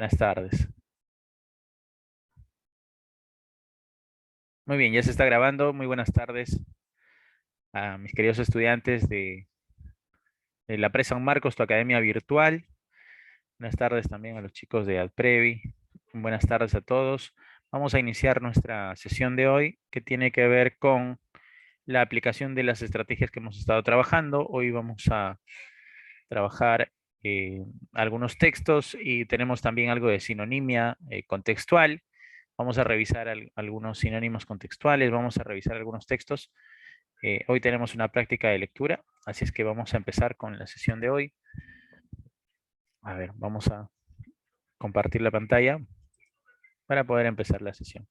Buenas tardes. Muy bien, ya se está grabando. Muy buenas tardes a mis queridos estudiantes de la Pre San Marcos, tu academia virtual. Buenas tardes también a los chicos de Adprevi. Buenas tardes a todos. Vamos a iniciar nuestra sesión de hoy que tiene que ver con la aplicación de las estrategias que hemos estado trabajando. Hoy vamos a trabajar algunos textos y tenemos también algo de sinonimia contextual. Vamos a revisar algunos sinónimos contextuales, vamos a revisar algunos textos. Hoy tenemos una práctica de lectura, así es que vamos a empezar con la sesión de hoy. A ver, vamos a compartir la pantalla para poder empezar la sesión.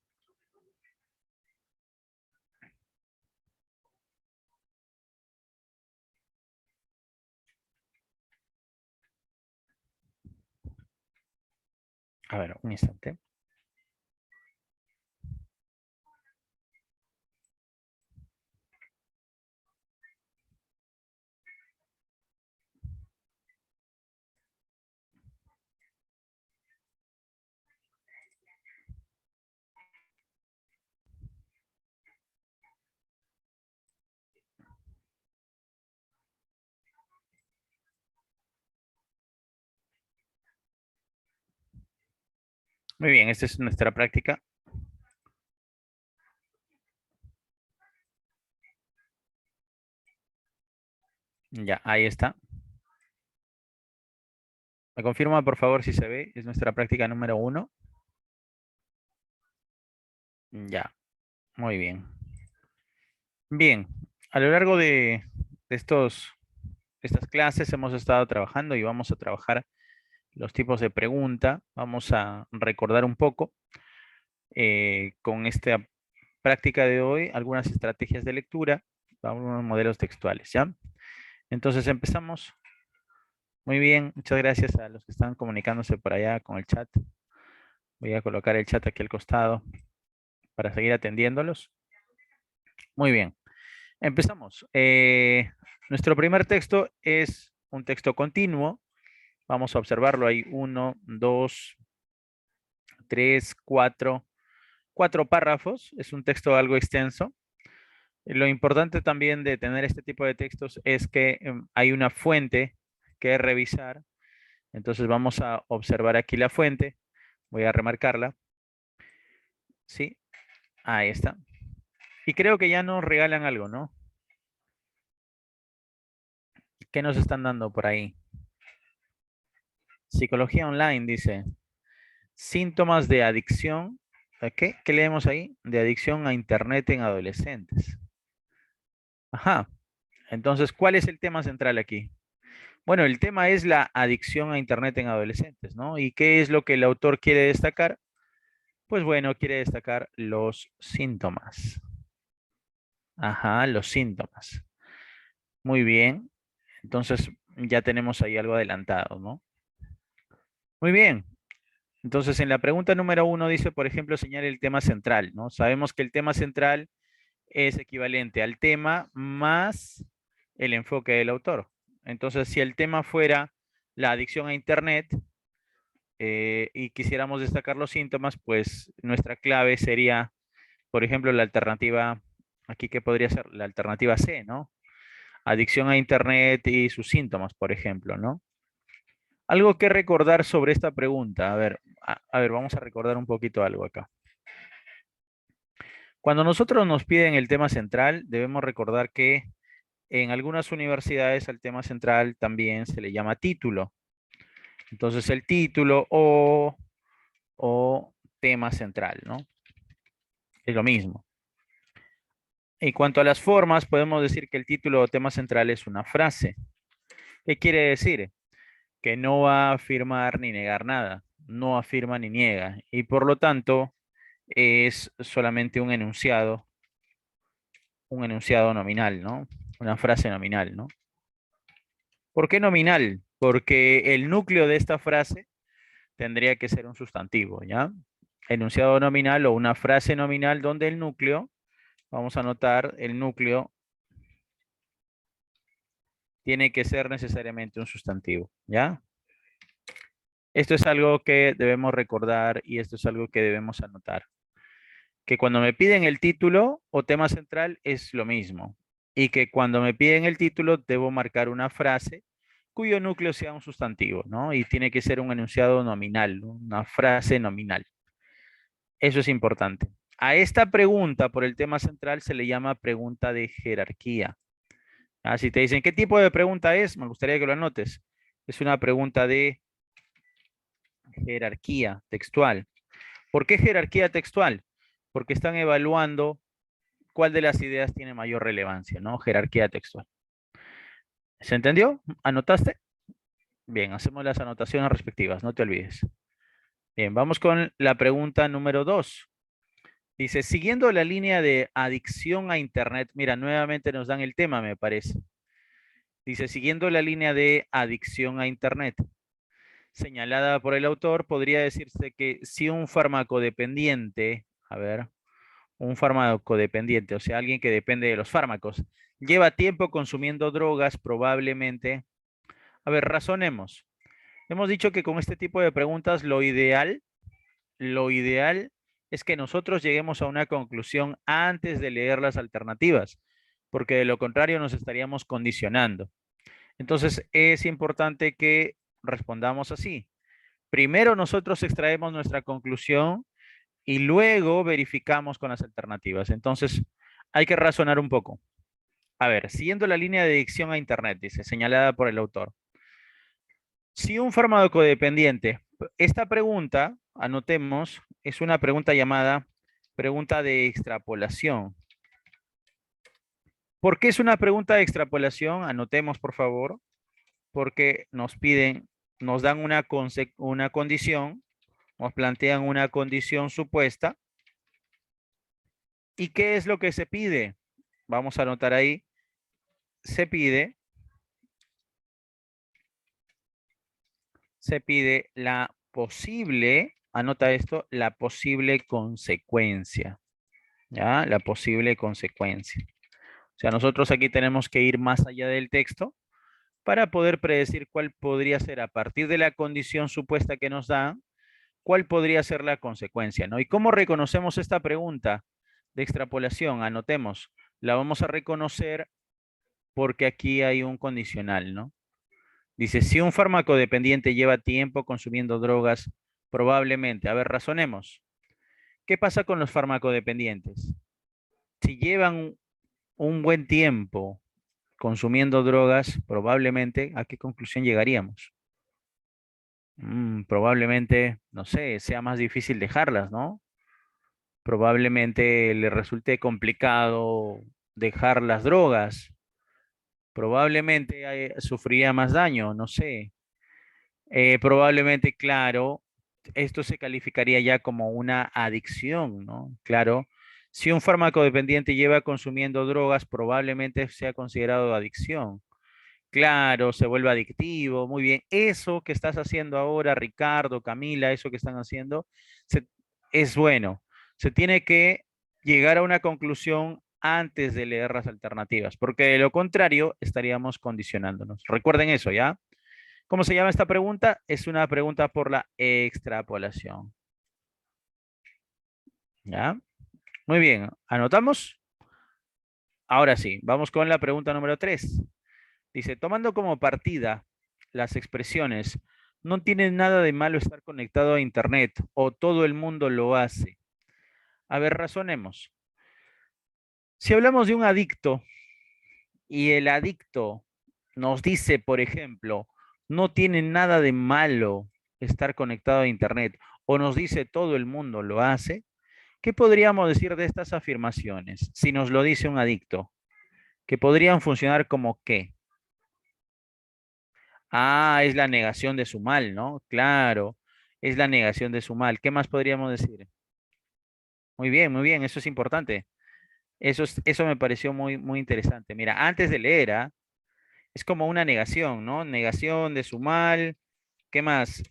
A ver, un instante. Muy bien, esta es nuestra práctica. Ya, ahí está. Me confirma, por favor, si se ve. Es nuestra práctica número 1. Ya, muy bien. Bien, a lo largo de estas clases hemos estado trabajando y vamos a trabajar los tipos de pregunta. Vamos a recordar un poco con esta práctica de hoy algunas estrategias de lectura, algunos modelos textuales, ¿ya? Entonces empezamos. Muy bien, muchas gracias a los que están comunicándose por allá con el chat. Voy a colocar el chat aquí al costado para seguir atendiéndolos. Muy bien, empezamos. Nuestro primer texto es un texto continuo. Vamos a observarlo ahí. 1, 2, 3, 4. 4 párrafos. Es un texto algo extenso. Lo importante también de tener este tipo de textos es que hay una fuente que revisar. Entonces vamos a observar aquí la fuente. Voy a remarcarla. Sí, ahí está. Y creo que ya nos regalan algo, ¿no? ¿Qué nos están dando por ahí? Psicología online, dice. Síntomas de adicción. ¿A qué? ¿Qué leemos ahí? De adicción a Internet en adolescentes. Ajá. Entonces, ¿cuál es el tema central aquí? Bueno, el tema es la adicción a Internet en adolescentes, ¿no? ¿Y qué es lo que el autor quiere destacar? Pues bueno, quiere destacar los síntomas. Ajá, los síntomas. Muy bien. Entonces, ya tenemos ahí algo adelantado, ¿no? Muy bien. Entonces, en la pregunta número 1 dice, por ejemplo, señale el tema central, ¿no? Sabemos que el tema central es equivalente al tema más el enfoque del autor. Entonces, si el tema fuera la adicción a Internet y quisiéramos destacar los síntomas, pues nuestra clave sería, por ejemplo, la alternativa, aquí que podría ser la alternativa C, ¿no? Adicción a Internet y sus síntomas, por ejemplo, ¿no? Algo que recordar sobre esta pregunta. A ver, vamos a recordar un poquito algo acá. Cuando nosotros nos piden el tema central, debemos recordar que en algunas universidades al tema central también se le llama título. Entonces el título o tema central, ¿no? Es lo mismo. En cuanto a las formas, podemos decir que el título o tema central es una frase. ¿Qué quiere decir? Que no va a afirmar ni negar nada. No afirma ni niega. Y por lo tanto, es solamente un enunciado nominal, ¿no? Una frase nominal, ¿no? ¿Por qué nominal? Porque el núcleo de esta frase tendría que ser un sustantivo, ¿ya? Enunciado nominal o una frase nominal donde el núcleo, vamos a anotar, el núcleo tiene que ser necesariamente un sustantivo, ¿ya? Esto es algo que debemos recordar y esto es algo que debemos anotar. Que cuando me piden el título o tema central es lo mismo. Y que cuando me piden el título debo marcar una frase cuyo núcleo sea un sustantivo, ¿no? Y tiene que ser un enunciado nominal, ¿no? Una frase nominal. Eso es importante. A esta pregunta por el tema central se le llama pregunta de jerarquía. Ah, si te dicen, ¿qué tipo de pregunta es? Me gustaría que lo anotes. Es una pregunta de jerarquía textual. ¿Por qué jerarquía textual? Porque están evaluando cuál de las ideas tiene mayor relevancia, ¿no? Jerarquía textual. ¿Se entendió? ¿Anotaste? Bien, hacemos las anotaciones respectivas, no te olvides. Bien, vamos con la pregunta número 2. Dice, siguiendo la línea de adicción a Internet, mira, nuevamente nos dan el tema, me parece. Dice, siguiendo la línea de adicción a Internet, señalada por el autor, podría decirse que si un farmacodependiente, a ver, un farmacodependiente, o sea, alguien que depende de los fármacos, lleva tiempo consumiendo drogas, probablemente. A ver, razonemos. Hemos dicho que con este tipo de preguntas lo ideal es que nosotros lleguemos a una conclusión antes de leer las alternativas, porque de lo contrario nos estaríamos condicionando. Entonces, es importante que respondamos así. Primero nosotros extraemos nuestra conclusión y luego verificamos con las alternativas. Entonces, hay que razonar un poco. A ver, siguiendo la línea de adicción a Internet, dice, señalada por el autor. Si un farmacodependiente, esta pregunta, anotemos, es una pregunta llamada pregunta de extrapolación. ¿Por qué es una pregunta de extrapolación? Anotemos, por favor, porque nos piden, nos dan una condición, nos plantean una condición supuesta. ¿Y qué es lo que se pide? Vamos a anotar ahí, se pide la posible, anota esto, la posible consecuencia. ¿Ya? La posible consecuencia. O sea, nosotros aquí tenemos que ir más allá del texto para poder predecir cuál podría ser a partir de la condición supuesta que nos dan, cuál podría ser la consecuencia, ¿no? ¿Y cómo reconocemos esta pregunta de extrapolación? Anotemos, la vamos a reconocer porque aquí hay un condicional, ¿no? Dice, si un fármaco dependiente lleva tiempo consumiendo drogas, probablemente, a ver, razonemos. ¿Qué pasa con los farmacodependientes? Si llevan un buen tiempo consumiendo drogas, probablemente, ¿a qué conclusión llegaríamos? Probablemente, no sé, sea más difícil dejarlas, ¿no? Probablemente le resulte complicado dejar las drogas. Probablemente sufriría más daño, no sé. Probablemente, claro, esto se calificaría ya como una adicción, ¿no? Claro, si un fármaco dependiente lleva consumiendo drogas, probablemente sea considerado adicción. Claro, se vuelve adictivo, muy bien. Eso que estás haciendo ahora, Ricardo, Camila, eso que están haciendo, es bueno. Se tiene que llegar a una conclusión antes de leer las alternativas, porque de lo contrario estaríamos condicionándonos. Recuerden eso, ¿ya? ¿Cómo se llama esta pregunta? Es una pregunta por la extrapolación. ¿Ya? Muy bien, ¿anotamos? Ahora sí, vamos con la pregunta número 3. Dice, tomando como partida las expresiones, no tiene nada de malo estar conectado a Internet o todo el mundo lo hace. A ver, razonemos. Si hablamos de un adicto y el adicto nos dice, por ejemplo, no tiene nada de malo estar conectado a Internet o nos dice todo el mundo lo hace, ¿qué podríamos decir de estas afirmaciones si nos lo dice un adicto? Que podrían funcionar como qué. Ah, es la negación de su mal, ¿no? Claro, es la negación de su mal. ¿Qué más podríamos decir? Muy bien, eso es importante. Eso me pareció muy, muy interesante. Mira, antes de leer, es como una negación, ¿no? Negación de su mal. ¿Qué más?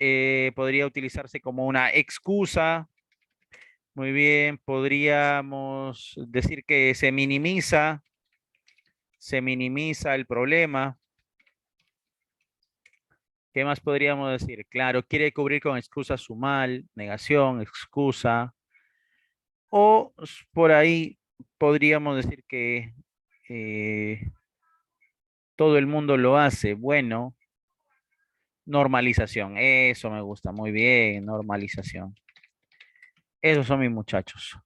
Podría utilizarse como una excusa. Muy bien, podríamos decir que se minimiza el problema. ¿Qué más podríamos decir? Claro, quiere cubrir con excusa su mal, negación, excusa. O por ahí podríamos decir que todo el mundo lo hace. Bueno, normalización. Eso me gusta. Muy bien, normalización. Esos son mis muchachos.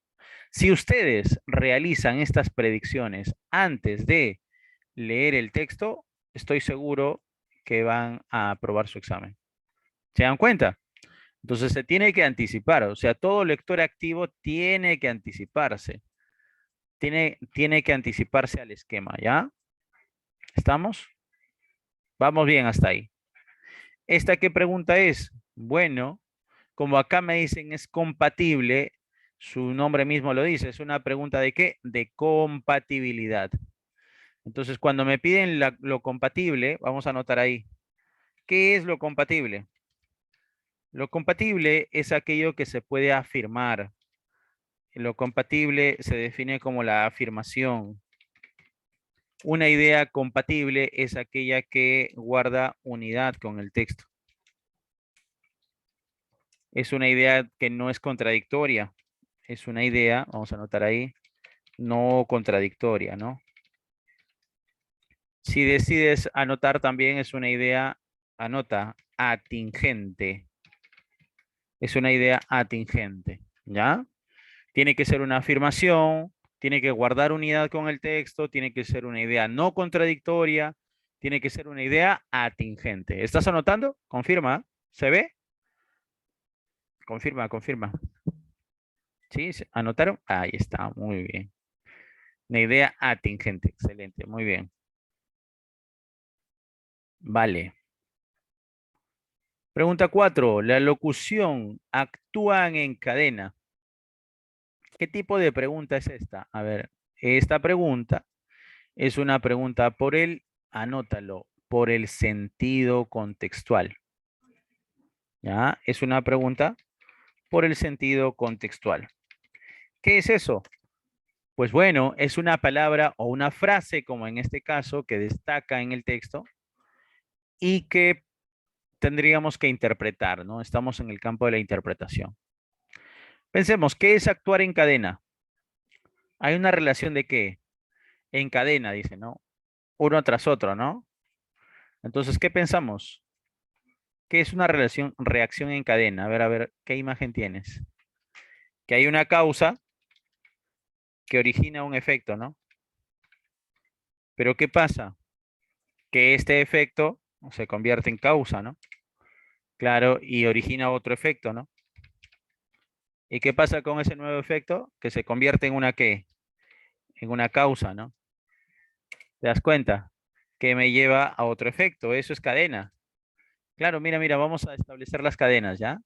Si ustedes realizan estas predicciones antes de leer el texto, estoy seguro que van a aprobar su examen. ¿Se dan cuenta? Entonces se tiene que anticipar, o sea, todo lector activo tiene que anticiparse. Tiene que anticiparse al esquema, ¿ya? ¿Estamos? Vamos bien hasta ahí. ¿Esta qué pregunta es? Bueno, como acá me dicen es compatible, su nombre mismo lo dice, es una pregunta de qué? De compatibilidad. Entonces, cuando me piden lo compatible, vamos a anotar ahí. ¿Qué es lo compatible? Lo compatible es aquello que se puede afirmar. Lo compatible se define como la afirmación. Una idea compatible es aquella que guarda unidad con el texto. Es una idea que no es contradictoria. Es una idea, vamos a anotar ahí, no contradictoria, ¿no? Si decides anotar también es una idea, anota, atingente. Es una idea atingente, ¿ya? Tiene que ser una afirmación, tiene que guardar unidad con el texto, tiene que ser una idea no contradictoria, tiene que ser una idea atingente. ¿Estás anotando? Confirma. ¿Se ve? Confirma, confirma. ¿Sí? ¿Anotaron? Ahí está, muy bien. Una idea atingente, excelente, muy bien. Vale. Pregunta 4. La locución actúan en cadena. ¿Qué tipo de pregunta es esta? A ver, esta pregunta es una pregunta por el, anótalo, por el sentido contextual. ¿Ya? Es una pregunta por el sentido contextual. ¿Qué es eso? Pues bueno, es una palabra o una frase, como en este caso, que destaca en el texto y que tendríamos que interpretar, ¿no? Estamos en el campo de la interpretación. Pensemos, ¿qué es actuar en cadena? Hay una relación de qué? En cadena, dice, ¿no? Uno tras otro, ¿no? Entonces, ¿qué pensamos? ¿Qué es una relación, reacción en cadena? A ver, ¿qué imagen tienes? Que hay una causa que origina un efecto, ¿no? Pero ¿qué pasa? Que este efecto se convierte en causa, ¿no? Claro, y origina otro efecto, ¿no? ¿Y qué pasa con ese nuevo efecto? Que se convierte en una ¿qué? En una causa, ¿no? ¿Te das cuenta? Que me lleva a otro efecto. Eso es cadena. Claro, mira, vamos a establecer las cadenas, ¿ya?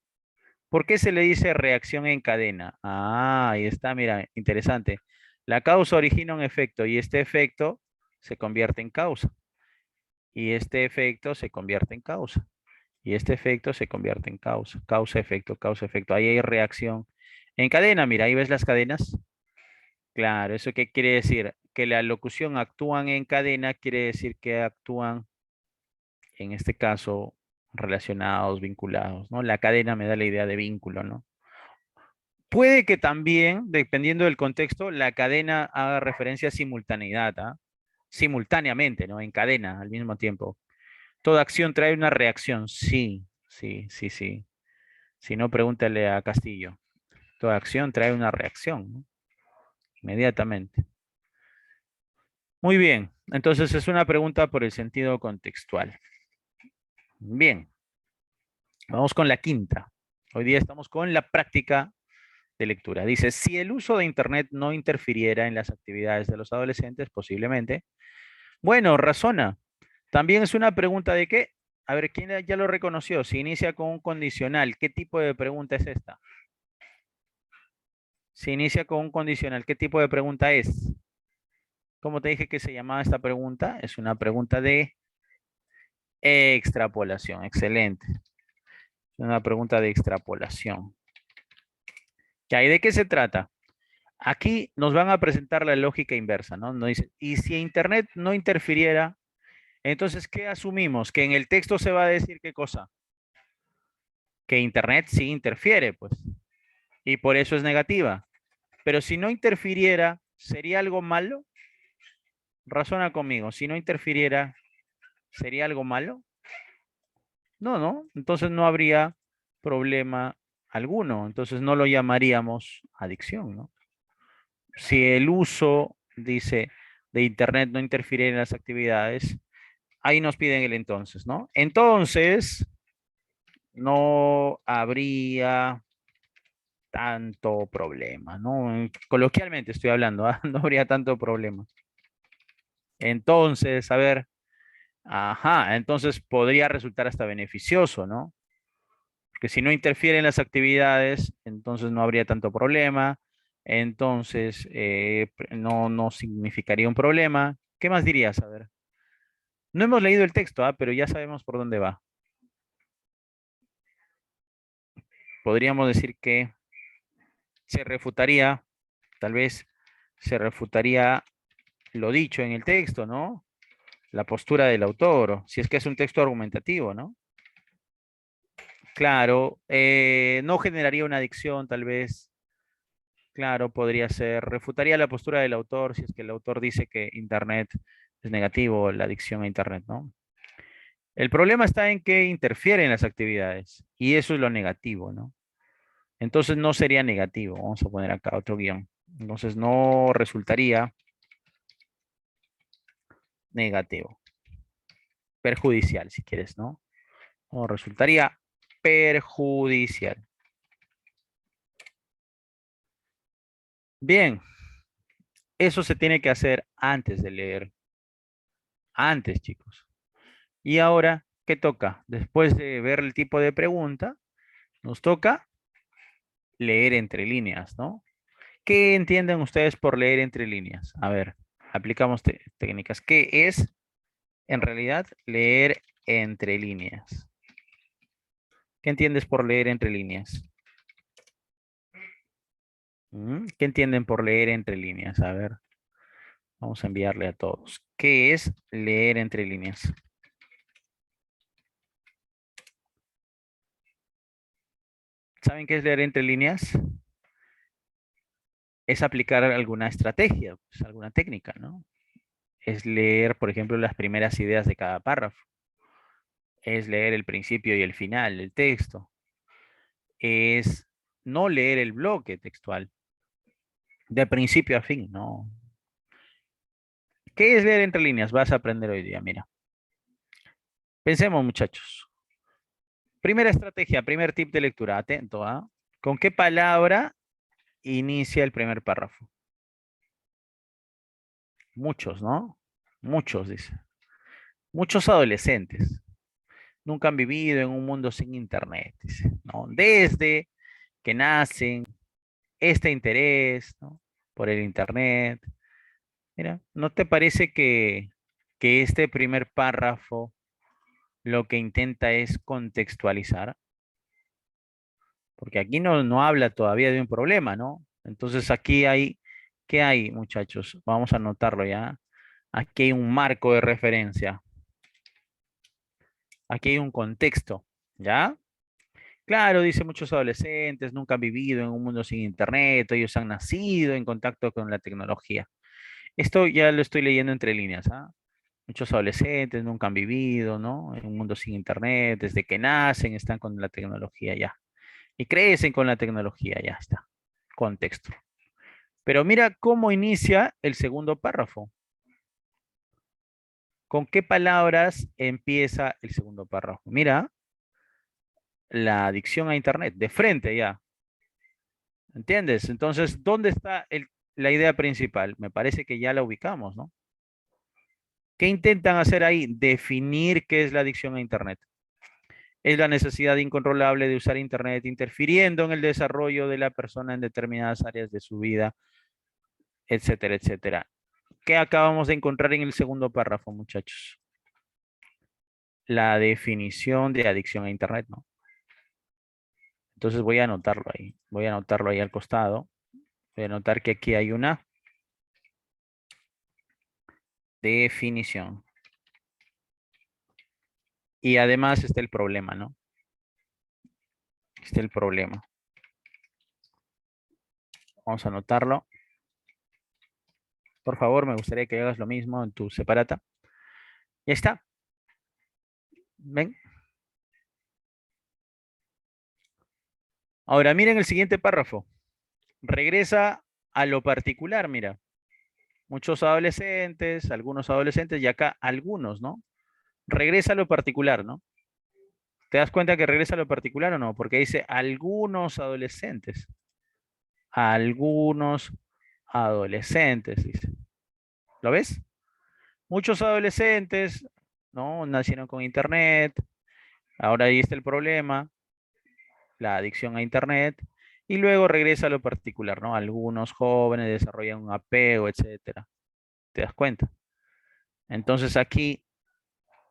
¿Por qué se le dice reacción en cadena? Ah, ahí está, mira, interesante. La causa origina un efecto y este efecto se convierte en causa. Y este efecto se convierte en causa. Y este efecto se convierte en causa. Causa, efecto, causa, efecto. Ahí hay reacción en cadena. Mira, ahí ves las cadenas. Claro, ¿eso qué quiere decir? Que la locución actúan en cadena quiere decir que actúan, en este caso, relacionados, vinculados, ¿no? La cadena me da la idea de vínculo, ¿no? Puede que también, dependiendo del contexto, la cadena haga referencia a simultaneidad, ¿ah? Simultáneamente, ¿no? En cadena, al mismo tiempo. Toda acción trae una reacción. Sí, sí, sí, sí. Si no, pregúntale a Castillo. Toda acción trae una reacción, ¿no? Inmediatamente. Muy bien. Entonces es una pregunta por el sentido contextual. Bien. Vamos con la quinta. Hoy día estamos con la práctica de lectura. Dice, si el uso de Internet no interfiriera en las actividades de los adolescentes, posiblemente. Bueno, razona. También es una pregunta de qué. A ver, ¿quién ya lo reconoció? Si inicia con un condicional, ¿qué tipo de pregunta es esta? Si inicia con un condicional, ¿qué tipo de pregunta es? ¿Cómo te dije que se llamaba esta pregunta? Es una pregunta de extrapolación. Excelente. Es una pregunta de extrapolación. ¿Ya? ¿Y de qué se trata? Aquí nos van a presentar la lógica inversa, ¿no? Nos dice, y si Internet no interfiriera Entonces, ¿qué asumimos? Que en el texto se va a decir qué cosa. Que Internet sí interfiere, pues. Y por eso es negativa. Pero si no interfiriera, ¿sería algo malo? Razona conmigo. Si no interfiriera, ¿sería algo malo? No, no. Entonces no habría problema alguno. Entonces no lo llamaríamos adicción, ¿no? Si el uso, dice, de Internet no interfiere en las actividades, ahí nos piden el entonces, ¿no? Entonces, no habría tanto problema, ¿no? Coloquialmente estoy hablando, ¿ah? No habría tanto problema. Entonces, a ver, ajá, entonces podría resultar hasta beneficioso, ¿no? Porque si no interfieren las actividades, entonces no habría tanto problema, entonces no significaría un problema. ¿Qué más dirías? A ver, no hemos leído el texto, pero ya sabemos por dónde va. Podríamos decir que se refutaría, tal vez se refutaría lo dicho en el texto, ¿no? La postura del autor, si es que es un texto argumentativo, ¿no? Claro, no generaría una adicción, tal vez. Claro, podría ser. Refutaría la postura del autor si es que el autor dice que Internet es negativo, la adicción a Internet, ¿no? El problema está en que interfiere en las actividades y eso es lo negativo, ¿no? Entonces no sería negativo. Vamos a poner acá otro guión. Entonces no resultaría negativo. Perjudicial, si quieres, ¿no? O resultaría perjudicial. Bien, eso se tiene que hacer antes de leer. Antes, chicos. Y ahora, ¿qué toca? Después de ver el tipo de pregunta, nos toca leer entre líneas, ¿no? ¿Qué entienden ustedes por leer entre líneas? A ver, aplicamos técnicas. ¿Qué es en realidad leer entre líneas? ¿Qué entiendes por leer entre líneas? ¿Qué entienden por leer entre líneas? A ver, vamos a enviarle a todos. ¿Qué es leer entre líneas? ¿Saben qué es leer entre líneas? Es aplicar alguna estrategia, pues, alguna técnica, ¿no? Es leer, por ejemplo, las primeras ideas de cada párrafo. Es leer el principio y el final del texto. Es no leer el bloque textual de principio a fin, ¿no? ¿Qué es leer entre líneas? Vas a aprender hoy día, mira. Pensemos, muchachos. Primera estrategia, primer tip de lectura. Atento, ¿ah? ¿Con qué palabra inicia el primer párrafo? Muchos, ¿no? Muchos, dice. Muchos adolescentes nunca han vivido en un mundo sin internet, dice, ¿no? Desde que nacen, este interés, ¿no? Por el internet. Mira, ¿no te parece que este primer párrafo lo que intenta es contextualizar? Porque aquí no habla todavía de un problema, ¿no? Entonces aquí hay, ¿qué hay, muchachos? Vamos a anotarlo ya. Aquí hay un marco de referencia. Aquí hay un contexto, ¿ya? Claro, dice muchos adolescentes, nunca han vivido en un mundo sin internet, ellos han nacido en contacto con la tecnología. Esto ya lo estoy leyendo entre líneas, ¿ah? Muchos adolescentes nunca han vivido, ¿no? En un mundo sin internet, desde que nacen están con la tecnología ya. Y crecen con la tecnología, ya está. Contexto. Pero mira cómo inicia el segundo párrafo. ¿Con qué palabras empieza el segundo párrafo? Mira, la adicción a internet, de frente ya. ¿Entiendes? Entonces, ¿dónde está la idea principal? Me parece que ya la ubicamos, ¿no? ¿Qué intentan hacer ahí? Definir qué es la adicción a internet. Es la necesidad incontrolable de usar internet interfiriendo en el desarrollo de la persona en determinadas áreas de su vida, etcétera, etcétera. ¿Qué acabamos de encontrar en el segundo párrafo, muchachos? La definición de adicción a internet, ¿no? Entonces voy a anotarlo ahí. Voy a anotarlo ahí al costado. Voy a anotar que aquí hay una definición. Y además está el problema, ¿no? Está el problema. Vamos a anotarlo. Por favor, me gustaría que hagas lo mismo en tu separata. Ya está. ¿Ven? Ahora miren el siguiente párrafo. Regresa a lo particular, mira. Muchos adolescentes, algunos adolescentes y acá algunos, ¿no? Regresa a lo particular, ¿no? ¿Te das cuenta que regresa a lo particular o no? Porque dice algunos adolescentes. Algunos adolescentes, dice. ¿Lo ves? Muchos adolescentes, ¿no? Nacieron con internet. Ahora ahí está el problema, la adicción a internet. Y luego regresa a lo particular, ¿no? Algunos jóvenes desarrollan un apego, etcétera. ¿Te das cuenta? Entonces aquí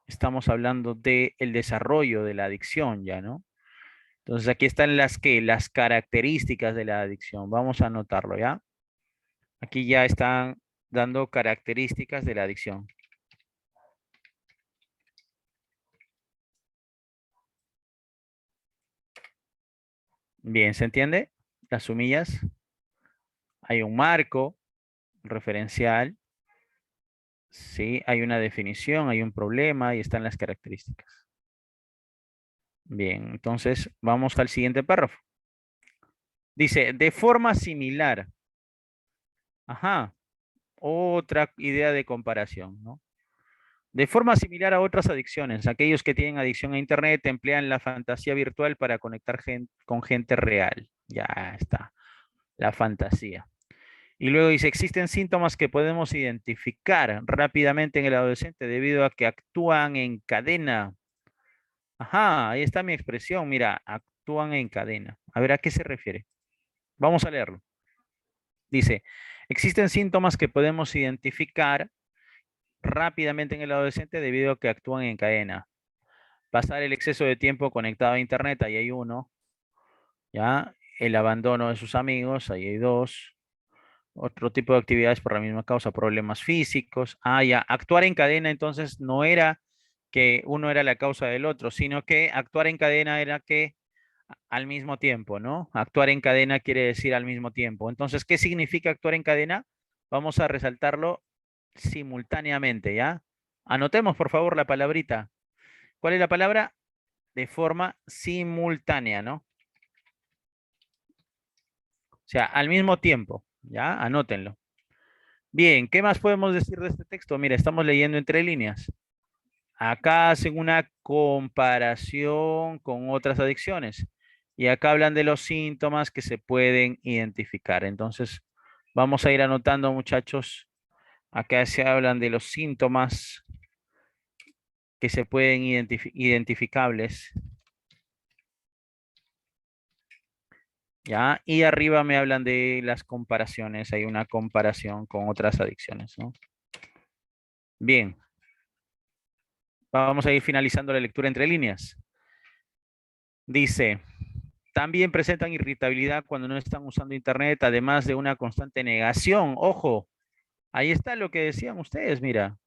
estamos hablando del desarrollo de la adicción ya, ¿no? Entonces aquí están las características de la adicción. Vamos a anotarlo, ¿ya? Aquí ya están dando características de la adicción. Bien, ¿se entiende? Las sumillas. Hay un marco referencial. Sí, hay una definición, hay un problema y están las características. Bien, entonces vamos al siguiente párrafo. Dice, de forma similar. Ajá, otra idea de comparación, ¿no? De forma similar a otras adicciones, aquellos que tienen adicción a Internet emplean la fantasía virtual para conectar con gente real. Ya está, la fantasía. Y luego dice, existen síntomas que podemos identificar rápidamente en el adolescente debido a que actúan en cadena. Ajá, ahí está mi expresión, mira, actúan en cadena. A ver, ¿a qué se refiere? Vamos a leerlo. Dice, existen síntomas que podemos identificar rápidamente en el adolescente debido a que actúan en cadena. Pasar el exceso de tiempo conectado a Internet, ahí hay uno, ¿ya? El abandono de sus amigos, ahí hay dos. Otro tipo de actividades por la misma causa, problemas físicos. Ah, ya, actuar en cadena entonces no era que uno era la causa del otro, sino que actuar en cadena era que al mismo tiempo, ¿no? Actuar en cadena quiere decir al mismo tiempo. Entonces, ¿qué significa actuar en cadena? Vamos a resaltarlo simultáneamente, ¿ya? Anotemos, por favor, la palabrita. ¿Cuál es la palabra? De forma simultánea, ¿no? O sea, al mismo tiempo, ¿ya? Anótenlo. Bien, ¿qué más podemos decir de este texto? Mira, estamos leyendo entre líneas. Acá hacen una comparación con otras adicciones y acá hablan de los síntomas que se pueden identificar. Entonces, vamos a ir anotando, muchachos. Acá se hablan de los síntomas que se pueden identificables. ¿Ya? Y arriba me hablan de las comparaciones. Hay una comparación con otras adicciones, ¿no? Bien, vamos a ir finalizando la lectura entre líneas. Dice, también presentan irritabilidad cuando no están usando Internet, además de una constante negación. Ojo, ahí está lo que decían ustedes, mira.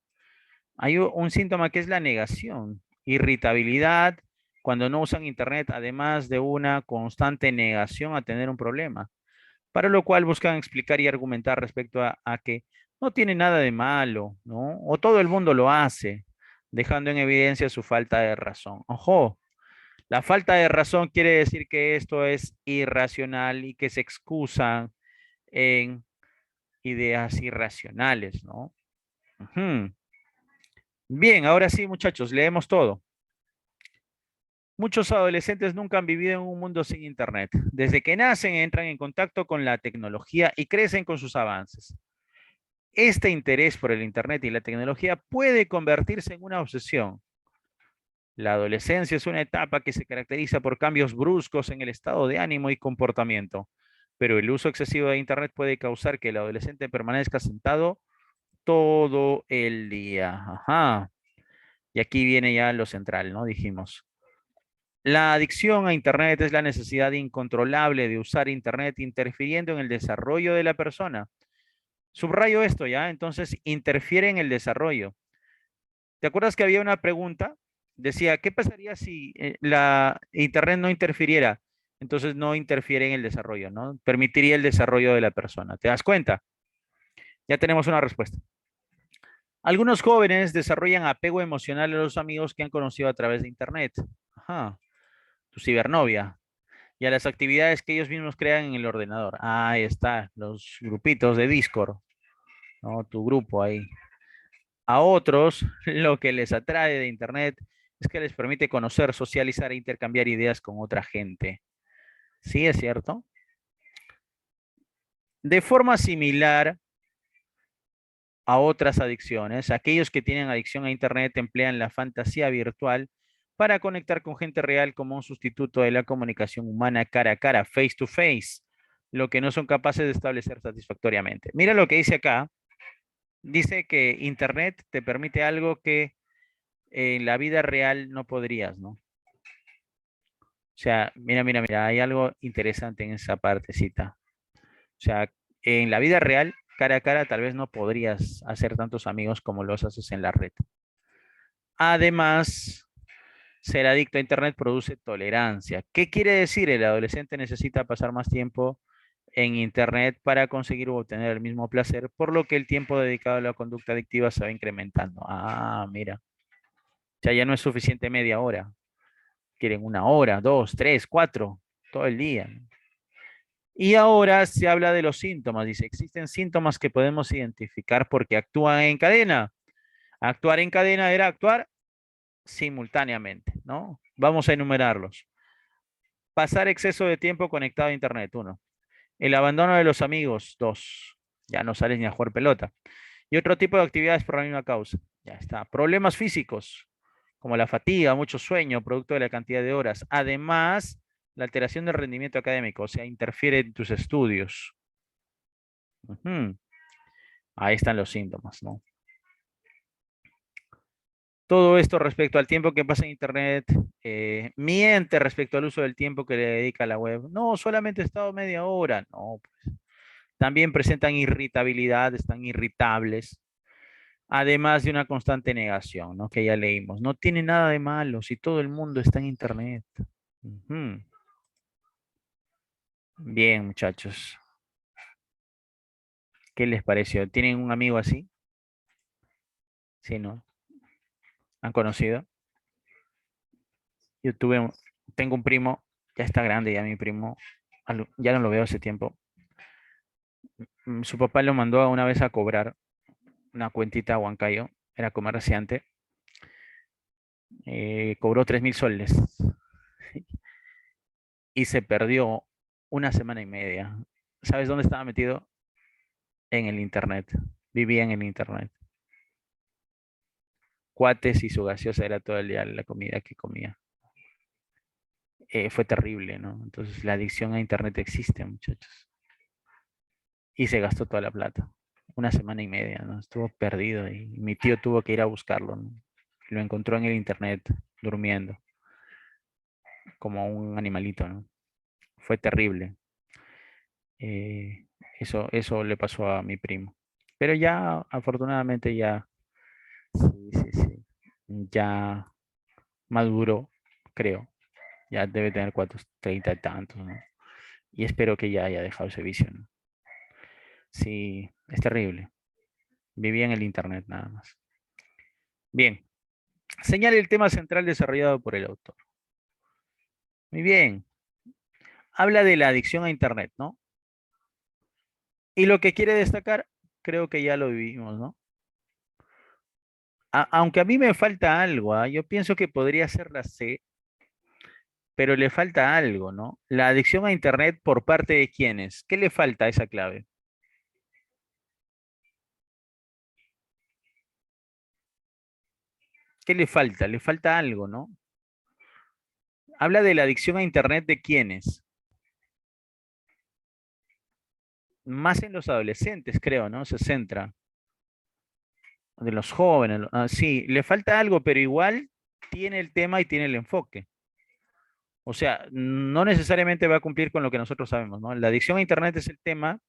Hay un síntoma que es la negación, irritabilidad cuando no usan Internet, además de una constante negación a tener un problema, para lo cual buscan explicar y argumentar respecto a que no tiene nada de malo, ¿no? O todo el mundo lo hace, dejando en evidencia su falta de razón. Ojo, la falta de razón quiere decir que esto es irracional y que se excusan en ideas irracionales, ¿no? Ujú. Bien, ahora sí, muchachos, leemos todo. Muchos adolescentes nunca han vivido en un mundo sin Internet. Desde que nacen entran en contacto con la tecnología y crecen con sus avances. Este interés por el Internet y la tecnología puede convertirse en una obsesión. La adolescencia es una etapa que se caracteriza por cambios bruscos en el estado de ánimo y comportamiento, pero el uso excesivo de Internet puede causar que el adolescente permanezca sentado todo el día. Ajá. Y aquí viene ya lo central, ¿no? Dijimos. La adicción a Internet es la necesidad incontrolable de usar Internet interfiriendo en el desarrollo de la persona. Subrayo esto ya, entonces interfiere en el desarrollo. ¿Te acuerdas que había una pregunta? decía, ¿qué pasaría si la Internet no interfiriera? Entonces no interfiere en el desarrollo, ¿no? Permitiría el desarrollo de la persona. ¿Te das cuenta? Ya tenemos una respuesta. Algunos jóvenes desarrollan apego emocional a los amigos que han conocido a través de Internet. Ajá, tu cibernovia. Y a las actividades que ellos mismos crean en el ordenador. Ahí está, los grupitos de Discord, ¿no? Tu grupo ahí. A otros, lo que les atrae de Internet es que les permite conocer, socializar e intercambiar ideas con otra gente. Sí, es cierto. De forma similar a otras adicciones, aquellos que tienen adicción a Internet emplean la fantasía virtual para conectar con gente real como un sustituto de la comunicación humana cara a cara, face to face, lo que no son capaces de establecer satisfactoriamente. Mira lo que dice acá. Dice que Internet te permite algo que en la vida real no podrías, ¿no? O sea, mira, hay algo interesante en esa partecita. O sea, en la vida real, cara a cara, tal vez no podrías hacer tantos amigos como los haces en la red. Además, ser adicto a Internet produce tolerancia. ¿Qué quiere decir? El adolescente necesita pasar más tiempo en Internet para conseguir o obtener el mismo placer, por lo que el tiempo dedicado a la conducta adictiva se va incrementando. Ah, mira. O sea, ya no es suficiente media hora. Quieren una hora, dos, tres, cuatro, todo el día. Y ahora se habla de los síntomas. Dice, existen síntomas que podemos identificar porque actúan en cadena. Actuar en cadena era actuar simultáneamente, ¿no? Vamos a enumerarlos. Pasar exceso de tiempo conectado a Internet, uno. El abandono de los amigos, dos. Ya no sales ni a jugar pelota. Y otro tipo de actividades por la misma causa. Ya está. Problemas físicos, como la fatiga, mucho sueño, producto de la cantidad de horas. Además, la alteración del rendimiento académico, o sea, interfiere en tus estudios. Ujú. Ahí están los síntomas, ¿no? Todo esto respecto al tiempo que pasa en Internet, miente respecto al uso del tiempo que le dedica a la web. No, solamente he estado media hora. No, pues. También presentan irritabilidad, están irritables, además de una constante negación, ¿no? Que ya leímos. No tiene nada de malo si todo el mundo está en Internet. Ujú. Bien, muchachos. ¿Qué les pareció? ¿Tienen un amigo así? Sí, ¿no? ¿Han conocido? Yo tengo un primo, ya está grande ya mi primo, ya no lo veo hace tiempo. Su papá lo mandó una vez a cobrar una cuentita a Huancayo, era comerciante, cobró 3.000 soles y se perdió una semana y media. ¿Sabes dónde estaba metido? En el internet. Vivía en el internet. Cuates y su gaseosa era todo el día la comida que comía. Fue terrible, ¿no? Entonces la adicción a internet existe, muchachos. Y se gastó toda la plata. Una semana y media, ¿no? Estuvo perdido y mi tío tuvo que ir a buscarlo, ¿no? Lo encontró en el internet durmiendo, como un animalito, ¿no? Fue terrible. Eh, eso le pasó a mi primo. Pero ya, afortunadamente, ya, sí, ya maduró, creo. Ya debe tener cuántos, 30 y tantos, ¿no? Y espero que ya haya dejado ese vicio, ¿no? Sí, es terrible. Vivía en el internet nada más. Bien, señale el tema central desarrollado por el autor. Muy bien. Habla de la adicción a internet, ¿no? Y lo que quiere destacar, creo que ya lo vivimos, ¿no? Aunque a mí me falta algo, ¿ah? Yo pienso que podría ser la C, pero le falta algo, ¿no? La adicción a internet por parte de quiénes. ¿Qué le falta a esa clave? ¿Qué le falta? Le falta algo, ¿no? Habla de la adicción a internet de quiénes. Más en los adolescentes, creo, ¿no? Se centra. De los jóvenes. Sí, le falta algo, pero igual tiene el tema y tiene el enfoque. O sea, no necesariamente va a cumplir con lo que nosotros sabemos, ¿no? La adicción a internet es el tema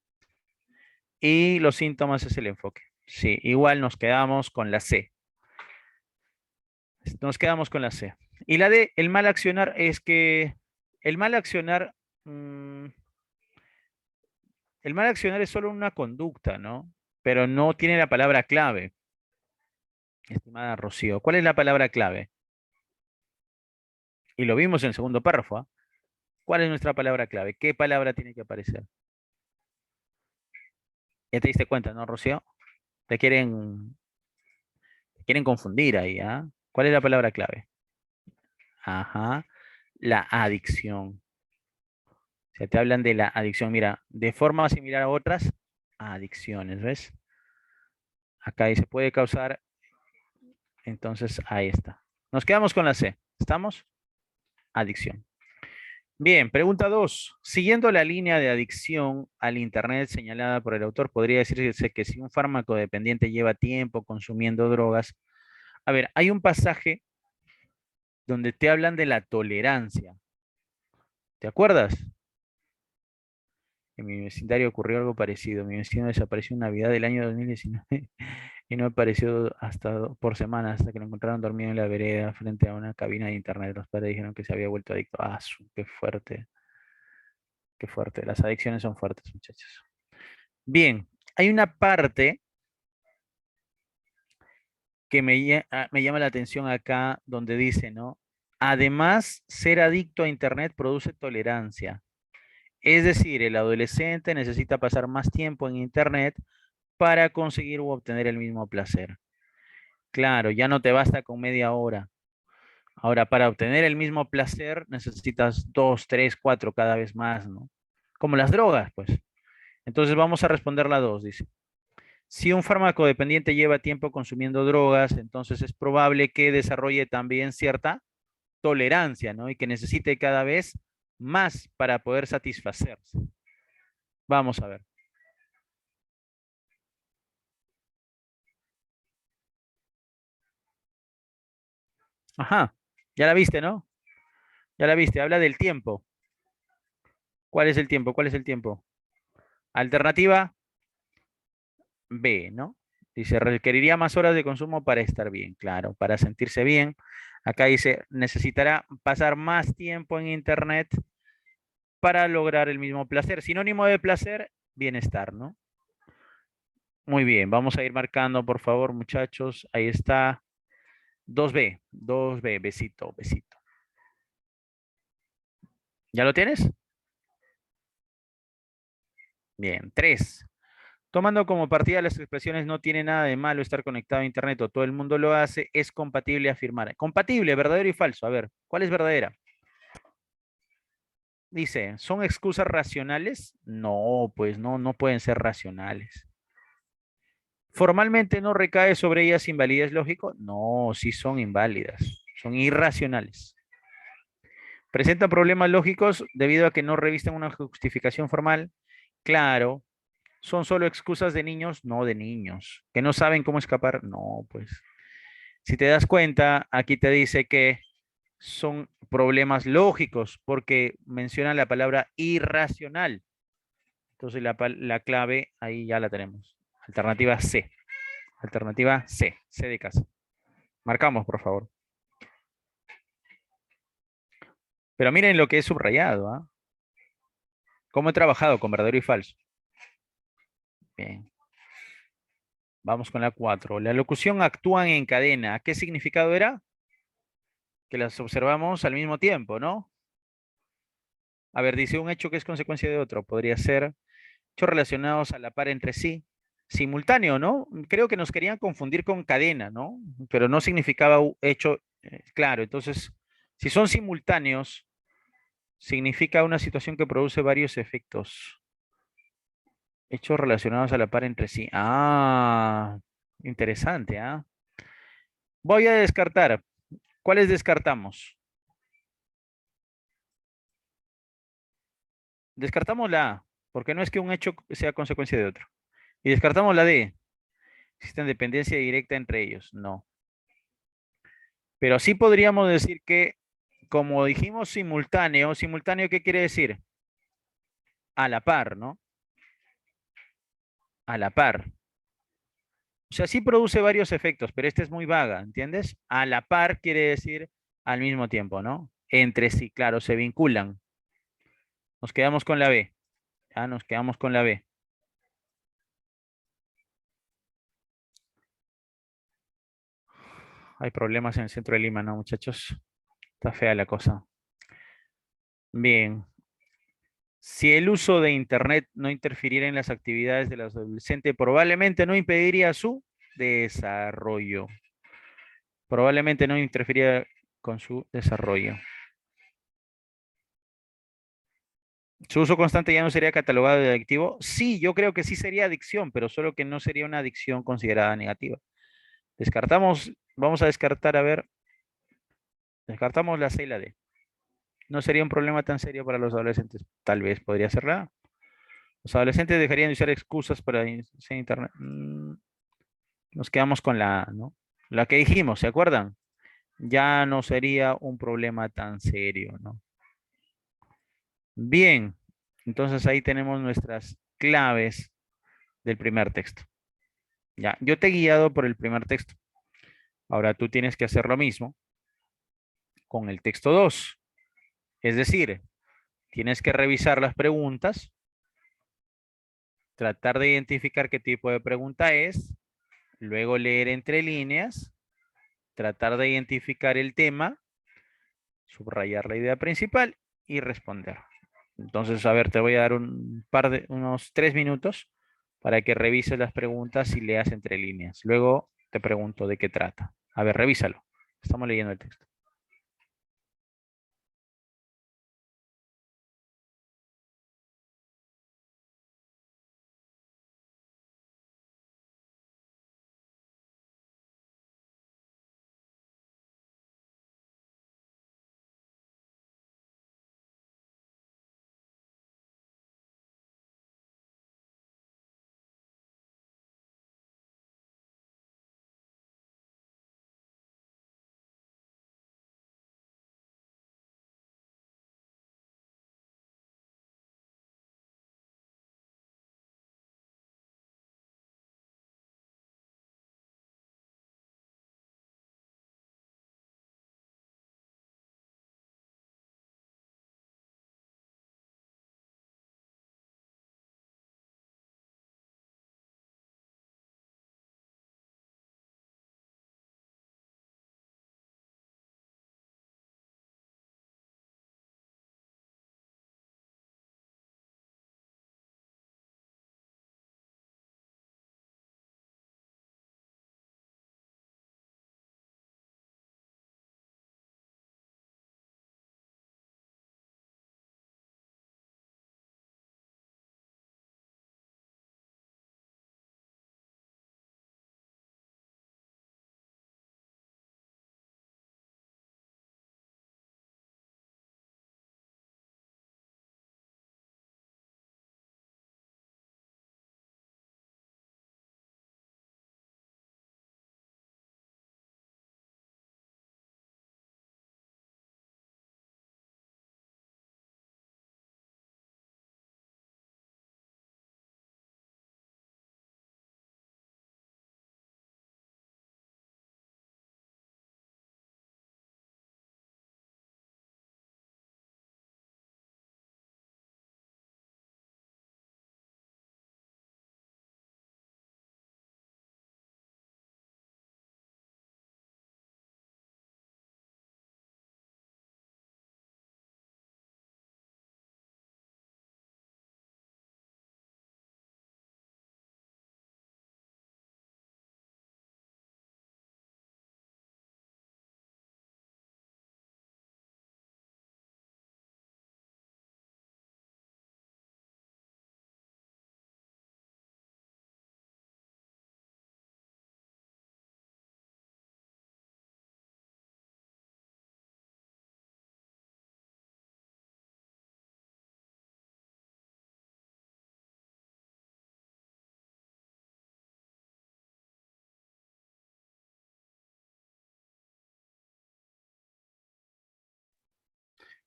y los síntomas es el enfoque. Sí, igual nos quedamos con la C. Nos quedamos con la C. Y la D, el mal accionar es que el mal accionar, mm, el mal accionar es solo una conducta, ¿no? Pero no tiene la palabra clave, estimada Rocío. ¿Cuál es la palabra clave? Y lo vimos en el segundo párrafo, ¿ah? ¿Cuál es nuestra palabra clave? ¿Qué palabra tiene que aparecer? Ya te diste cuenta, ¿no, Rocío? Te quieren confundir ahí, ¿ah? ¿Cuál es la palabra clave? Ajá, la adicción. O sea, te hablan de la adicción. Mira, de forma similar a otras adicciones, ¿ves? Acá dice, puede causar, entonces ahí está. Nos quedamos con la C. ¿Estamos? Adicción. Bien, pregunta 2. Siguiendo la línea de adicción al Internet señalada por el autor, podría decirse que si un fármaco dependiente lleva tiempo consumiendo drogas. A ver, hay un pasaje donde te hablan de la tolerancia. ¿Te acuerdas? En mi vecindario ocurrió algo parecido. Mi vecino desapareció en Navidad del año 2019 y no apareció por semanas hasta que lo encontraron dormido en la vereda frente a una cabina de internet. Los padres dijeron que se había vuelto adicto. Ah, qué fuerte, qué fuerte. Las adicciones son fuertes, muchachos. Bien, hay una parte que me llama la atención acá donde dice, ¿no? Además, ser adicto a internet produce tolerancia. Es decir, el adolescente necesita pasar más tiempo en internet para conseguir u obtener el mismo placer. Claro, ya no te basta con media hora. Ahora, para obtener el mismo placer necesitas dos, tres, cuatro cada vez más, ¿no? Como las drogas, pues. Entonces vamos a responder la dos, dice. Si un fármaco dependiente lleva tiempo consumiendo drogas, entonces es probable que desarrolle también cierta tolerancia, ¿no? Y que necesite cada vez más para poder satisfacerse. Vamos a ver. Ajá, ya la viste, ¿no? Ya la viste, habla del tiempo. ¿Cuál es el tiempo? ¿Cuál es el tiempo? Alternativa B, ¿no? Dice, requeriría más horas de consumo para estar bien, claro, para sentirse bien. Acá dice, necesitará pasar más tiempo en Internet para lograr el mismo placer. Sinónimo de placer, bienestar, ¿no? Muy bien, vamos a ir marcando, por favor, muchachos. Ahí está. 2B, 2B, besito, besito. ¿Ya lo tienes? Bien, 3. Tomando como partida las expresiones no tiene nada de malo estar conectado a Internet o todo el mundo lo hace, es compatible afirmar. Compatible, verdadero y falso. A ver, ¿cuál es verdadera? Dice, ¿son excusas racionales? No, pues no, no pueden ser racionales. ¿Formalmente no recae sobre ellas invalidez lógico? No, sí son inválidas, son irracionales. ¿Presentan problemas lógicos debido a que no revisten una justificación formal? Claro. ¿Son solo excusas de niños? No de niños. ¿Que no saben cómo escapar? No, pues. Si te das cuenta, aquí te dice que son problemas lógicos porque menciona la palabra irracional. Entonces la clave ahí ya la tenemos. Alternativa C. Alternativa C. C de casa. Marcamos, por favor. Pero miren lo que es subrayado, ¿ah? ¿Cómo he trabajado con verdadero y falso? Bien. Vamos con la 4. La locución actúan en cadena. ¿Qué significado era? Que las observamos al mismo tiempo, ¿no? A ver, dice un hecho que es consecuencia de otro. Podría ser hechos relacionados a la par entre sí. Simultáneo, ¿no? Creo que nos querían confundir con cadena, ¿no? Pero no significaba hecho, claro. Entonces, si son simultáneos, significa una situación que produce varios efectos. Hechos relacionados a la par entre sí. Ah, interesante, ¿ah? Voy a descartar. ¿Cuáles descartamos? Descartamos la A, porque no es que un hecho sea consecuencia de otro. Y descartamos la D. Existen dependencia directa entre ellos. No. Pero sí podríamos decir que, como dijimos simultáneo, simultáneo, ¿qué quiere decir? A la par, ¿no? A la par. O sea, sí produce varios efectos, pero esta es muy vaga, ¿entiendes? A la par quiere decir al mismo tiempo, ¿no? Entre sí, claro, se vinculan. Nos quedamos con la B. Ya nos quedamos con la B. Hay problemas en el centro de Lima, ¿no, muchachos? Está fea la cosa. Bien. Si el uso de Internet no interfiriera en las actividades del adolescente, probablemente no impediría su desarrollo. Probablemente no interferiría con su desarrollo. ¿Su uso constante ya no sería catalogado de adictivo? Sí, yo creo que sí sería adicción, pero solo que no sería una adicción considerada negativa. Descartamos, vamos a descartar, a ver, descartamos la C y la D. No sería un problema tan serio para los adolescentes. Tal vez podría ser la A. Los adolescentes dejarían de usar excusas para usar Internet. Nos quedamos con la A, ¿no? La que dijimos, ¿se acuerdan? Ya no sería un problema tan serio, ¿no? Bien, entonces ahí tenemos nuestras claves del primer texto. Ya, yo te he guiado por el primer texto. Ahora tú tienes que hacer lo mismo con el texto 2. Es decir, tienes que revisar las preguntas, tratar de identificar qué tipo de pregunta es, luego leer entre líneas, tratar de identificar el tema, subrayar la idea principal y responder. Entonces, a ver, te voy a dar unos 3 minutos para que revises las preguntas y leas entre líneas. Luego te pregunto de qué trata. A ver, revísalo. Estamos leyendo el texto.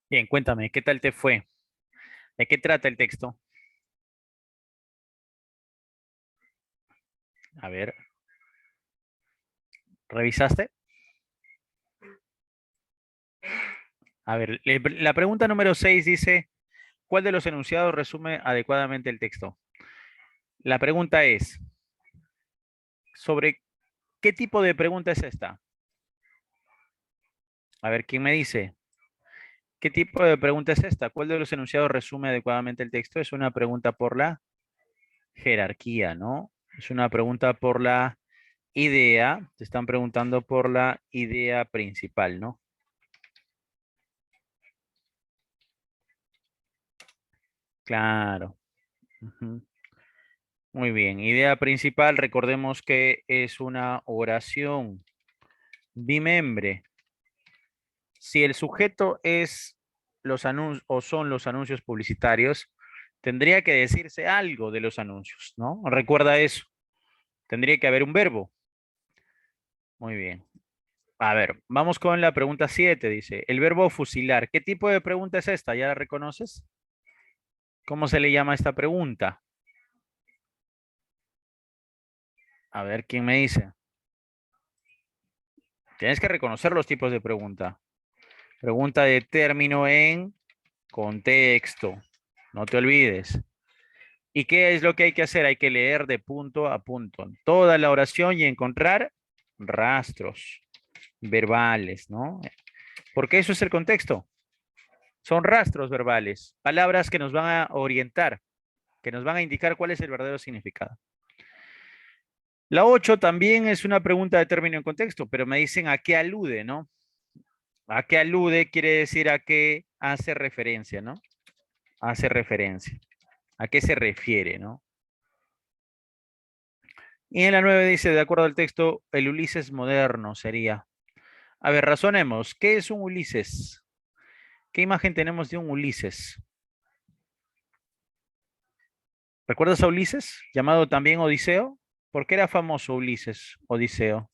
Bien, cuéntame, ¿qué tal te fue? ¿De qué trata el texto? A ver. ¿Revisaste? A ver, la pregunta número 6 dice, ¿cuál de los enunciados resume adecuadamente el texto? La pregunta es, ¿sobre qué tipo de pregunta es esta? A ver, ¿quién me dice? ¿Qué tipo de pregunta es esta? ¿Cuál de los enunciados resume adecuadamente el texto? Es una pregunta por la jerarquía, ¿no? Es una pregunta por la idea. Te están preguntando por la idea principal, ¿no? Claro. Ujú. Muy bien. Idea principal, recordemos que es una oración bimembre. Si el sujeto es los anuncios o son los anuncios publicitarios, tendría que decirse algo de los anuncios, ¿no? Recuerda eso. Tendría que haber un verbo. Muy bien. A ver, vamos con la pregunta 7. Dice, el verbo fusilar. ¿Qué tipo de pregunta es esta? ¿Ya la reconoces? ¿Cómo se le llama a esta pregunta? A ver, ¿quién me dice? Tienes que reconocer los tipos de pregunta. Pregunta de término en contexto. No te olvides. ¿Y qué es lo que hay que hacer? Hay que leer de punto a punto toda la oración y encontrar rastros verbales, ¿no? Porque eso es el contexto. Son rastros verbales, palabras que nos van a orientar, que nos van a indicar cuál es el verdadero significado. La 8 también es una pregunta de término en contexto, pero me dicen a qué alude, ¿no? A qué alude quiere decir a qué hace referencia, ¿no? Hace referencia. ¿A qué se refiere, no? Y en la 9 dice, de acuerdo al texto, el Ulises moderno sería. A ver, razonemos. ¿Qué es un Ulises? ¿Qué imagen tenemos de un Ulises? ¿Recuerdas a Ulises? Llamado también Odiseo. ¿Por qué era famoso Ulises, Odiseo?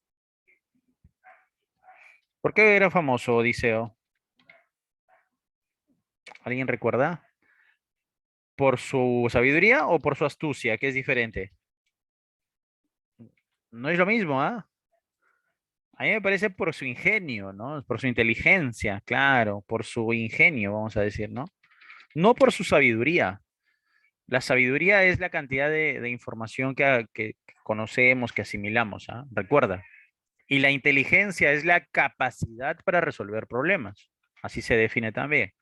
¿Por qué era famoso Odiseo? ¿Alguien recuerda? ¿Por su sabiduría o por su astucia, que es diferente? No es lo mismo, ¿ah? A mí me parece por su ingenio, ¿no? Por su inteligencia, claro, por su ingenio, vamos a decir, ¿no? No por su sabiduría. La sabiduría es la cantidad de información que conocemos, que asimilamos, ¿ah? Recuerda. Y la inteligencia es la capacidad para resolver problemas. Así se define también.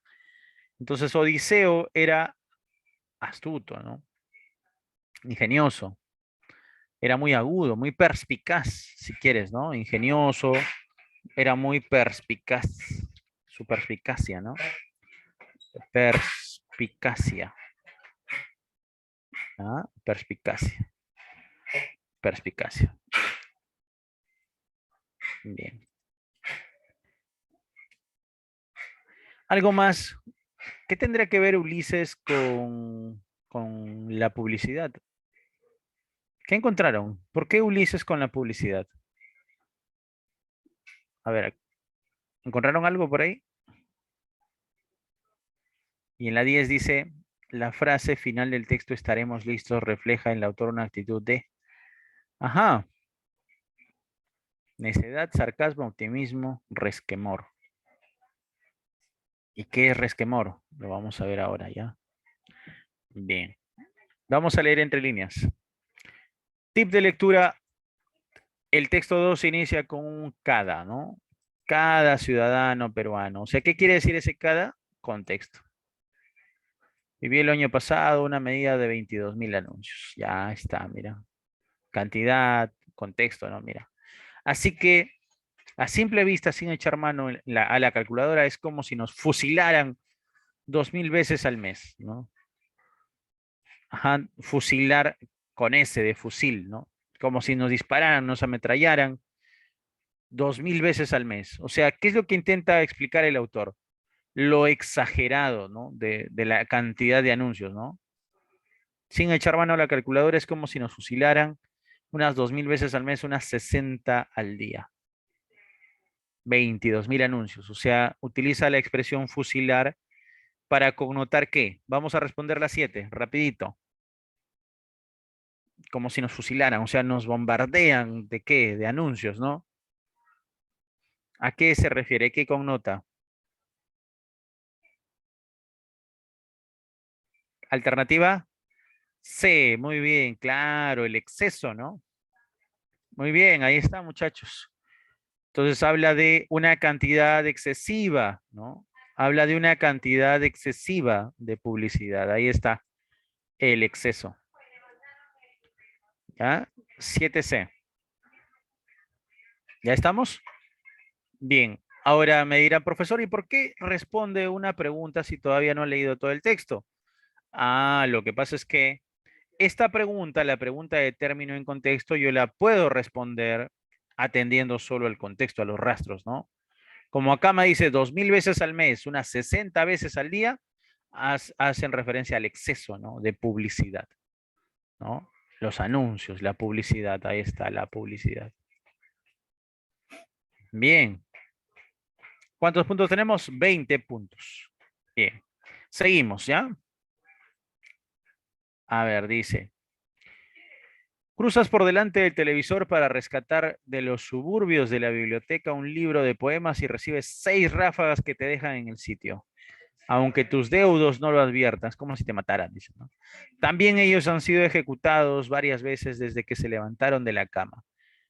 Entonces, Odiseo era astuto, ¿no? Ingenioso. Era muy agudo, muy perspicaz, si quieres, ¿no? Ingenioso, era muy perspicaz. Su perspicacia, ¿no? Perspicacia. ¿Ah? Perspicacia. Perspicacia. Bien. Algo más. ¿Qué tendría que ver Ulises con la publicidad? ¿Qué encontraron? ¿Por qué Ulises con la publicidad? A ver, ¿encontraron algo por ahí? Y en la 10 dice, la frase final del texto estaremos listos refleja en el autor una actitud de, ajá, necedad, sarcasmo, optimismo, resquemor. ¿Y qué es resquemor? Lo vamos a ver ahora, ¿ya? Bien. Vamos a leer entre líneas. Tip de lectura, el texto 2 se inicia con un cada, ¿no? Cada ciudadano peruano. O sea, ¿qué quiere decir ese cada? Contexto. Viví el año pasado una medida de 22.000 anuncios. Ya está, mira. Cantidad, contexto, ¿no? Mira. Así que a simple vista, sin echar mano a la calculadora, es como si nos fusilaran 2.000 veces al mes, ¿no? Ajá, fusilar con S de fusil, ¿no? Como si nos dispararan, nos ametrallaran 2.000 veces al mes. O sea, ¿qué es lo que intenta explicar el autor? Lo exagerado, ¿no? De la cantidad de anuncios, ¿no? Sin echar mano a la calculadora es como si nos fusilaran unas 2.000 veces al mes, unas 60 al día. 22.000 anuncios. O sea, utiliza la expresión fusilar para connotar qué. Vamos a responder las 7, rapidito. Como si nos fusilaran, o sea, nos bombardean de qué, de anuncios, ¿no? ¿A qué se refiere? ¿Qué connota? Alternativa C, muy bien, claro, el exceso, ¿no? Muy bien, ahí está, muchachos. Entonces habla de una cantidad excesiva, ¿no? Habla de una cantidad excesiva de publicidad. Ahí está, el exceso. ¿Ya? 7C. ¿Ya estamos? Bien. Ahora me dirán, profesor, ¿y por qué responde una pregunta si todavía no ha leído todo el texto? Ah, lo que pasa es que esta pregunta, la pregunta de término en contexto, yo la puedo responder atendiendo solo el contexto, a los rastros, ¿no? Como acá me dice 2000 veces al mes, unas 60 veces al día, hacen referencia al exceso, ¿no? De publicidad, ¿no? Los anuncios, la publicidad, ahí está la publicidad. Bien. ¿Cuántos puntos tenemos? 20 puntos. Bien. Seguimos, ¿ya? A ver, dice. Cruzas por delante del televisor para rescatar de los suburbios de la biblioteca un libro de poemas y recibes 6 ráfagas que te dejan en el sitio. Aunque tus deudos no lo adviertas, como si te mataran, dice, ¿no? También ellos han sido ejecutados varias veces desde que se levantaron de la cama.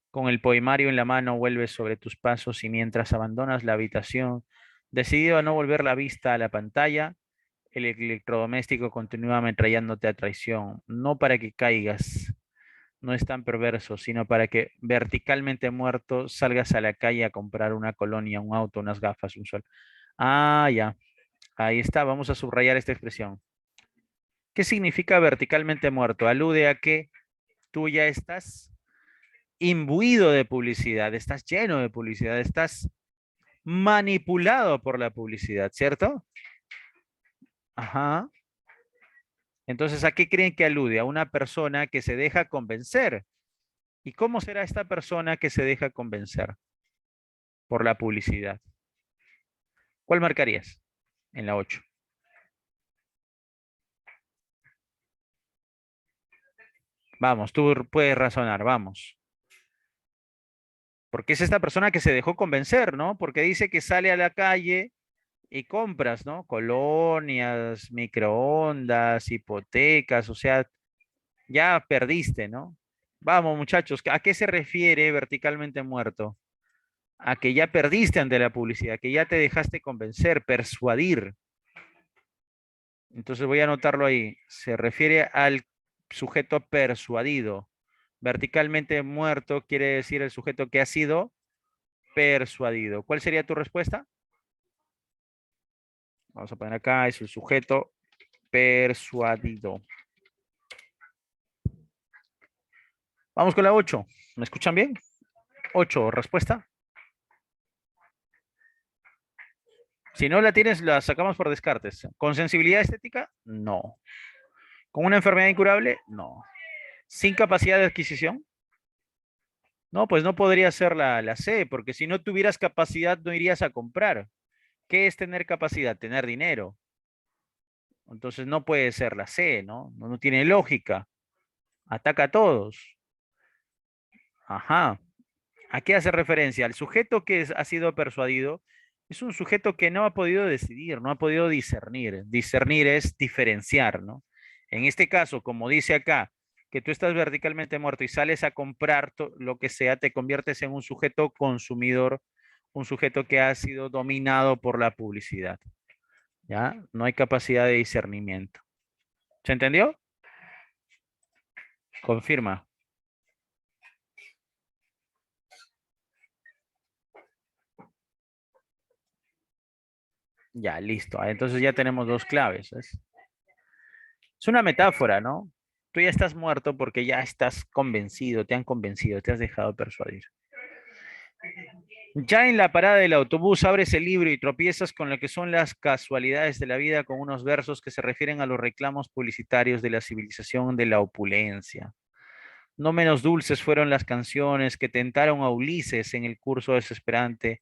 Con el poemario en la mano vuelves sobre tus pasos y mientras abandonas la habitación, decidido a no volver la vista a la pantalla, el electrodoméstico continúa ametrallándote a traición, no para que caigas, no es tan perverso, sino para que verticalmente muerto salgas a la calle a comprar una colonia, un auto, unas gafas, un sol. Ah, ya. Ahí está, vamos a subrayar esta expresión. ¿Qué significa verticalmente muerto? Alude a que tú ya estás imbuido de publicidad, estás lleno de publicidad, estás manipulado por la publicidad, ¿cierto? Ajá. Entonces, ¿a qué creen que alude? A una persona que se deja convencer. ¿Y cómo será esta persona que se deja convencer por la publicidad? ¿Cuál marcarías en la 8? Vamos, tú puedes razonar, vamos. Porque es esta persona que se dejó convencer, ¿no? Porque dice que sale a la calle y compras, ¿no? Colonias, microondas, hipotecas, o sea, ya perdiste, ¿no? Vamos, muchachos, ¿a qué se refiere verticalmente muerto? A que ya perdiste ante la publicidad, que ya te dejaste convencer, persuadir. Entonces voy a anotarlo ahí. Se refiere al sujeto persuadido. Verticalmente muerto quiere decir el sujeto que ha sido persuadido. ¿Cuál sería tu respuesta? Vamos a poner acá, es el sujeto persuadido. Vamos con la 8. ¿Me escuchan bien? 8, respuesta. Si no la tienes, la sacamos por descartes. ¿Con sensibilidad estética? No. ¿Con una enfermedad incurable? No. ¿Sin capacidad de adquisición? No, pues no podría ser la C, porque si no tuvieras capacidad no irías a comprar. ¿Qué es tener capacidad? Tener dinero. Entonces no puede ser la C, ¿no? No tiene lógica. Ataca a todos. Ajá. ¿A qué hace referencia? Al sujeto que ha sido persuadido es un sujeto que no ha podido decidir, no ha podido discernir. Discernir es diferenciar, ¿no? En este caso, como dice acá, que tú estás verticalmente muerto y sales a comprar lo que sea, te conviertes en un sujeto consumidor, un sujeto que ha sido dominado por la publicidad, ¿ya? No hay capacidad de discernimiento. ¿Se entendió? Confirma. Ya, listo. Entonces ya tenemos dos claves. Es una metáfora, ¿no? Tú ya estás muerto porque ya estás convencido, te han convencido, te has dejado persuadir. Ya en la parada del autobús abres el libro y tropiezas con lo que son las casualidades de la vida con unos versos que se refieren a los reclamos publicitarios de la civilización de la opulencia. No menos dulces fueron las canciones que tentaron a Ulises en el curso desesperante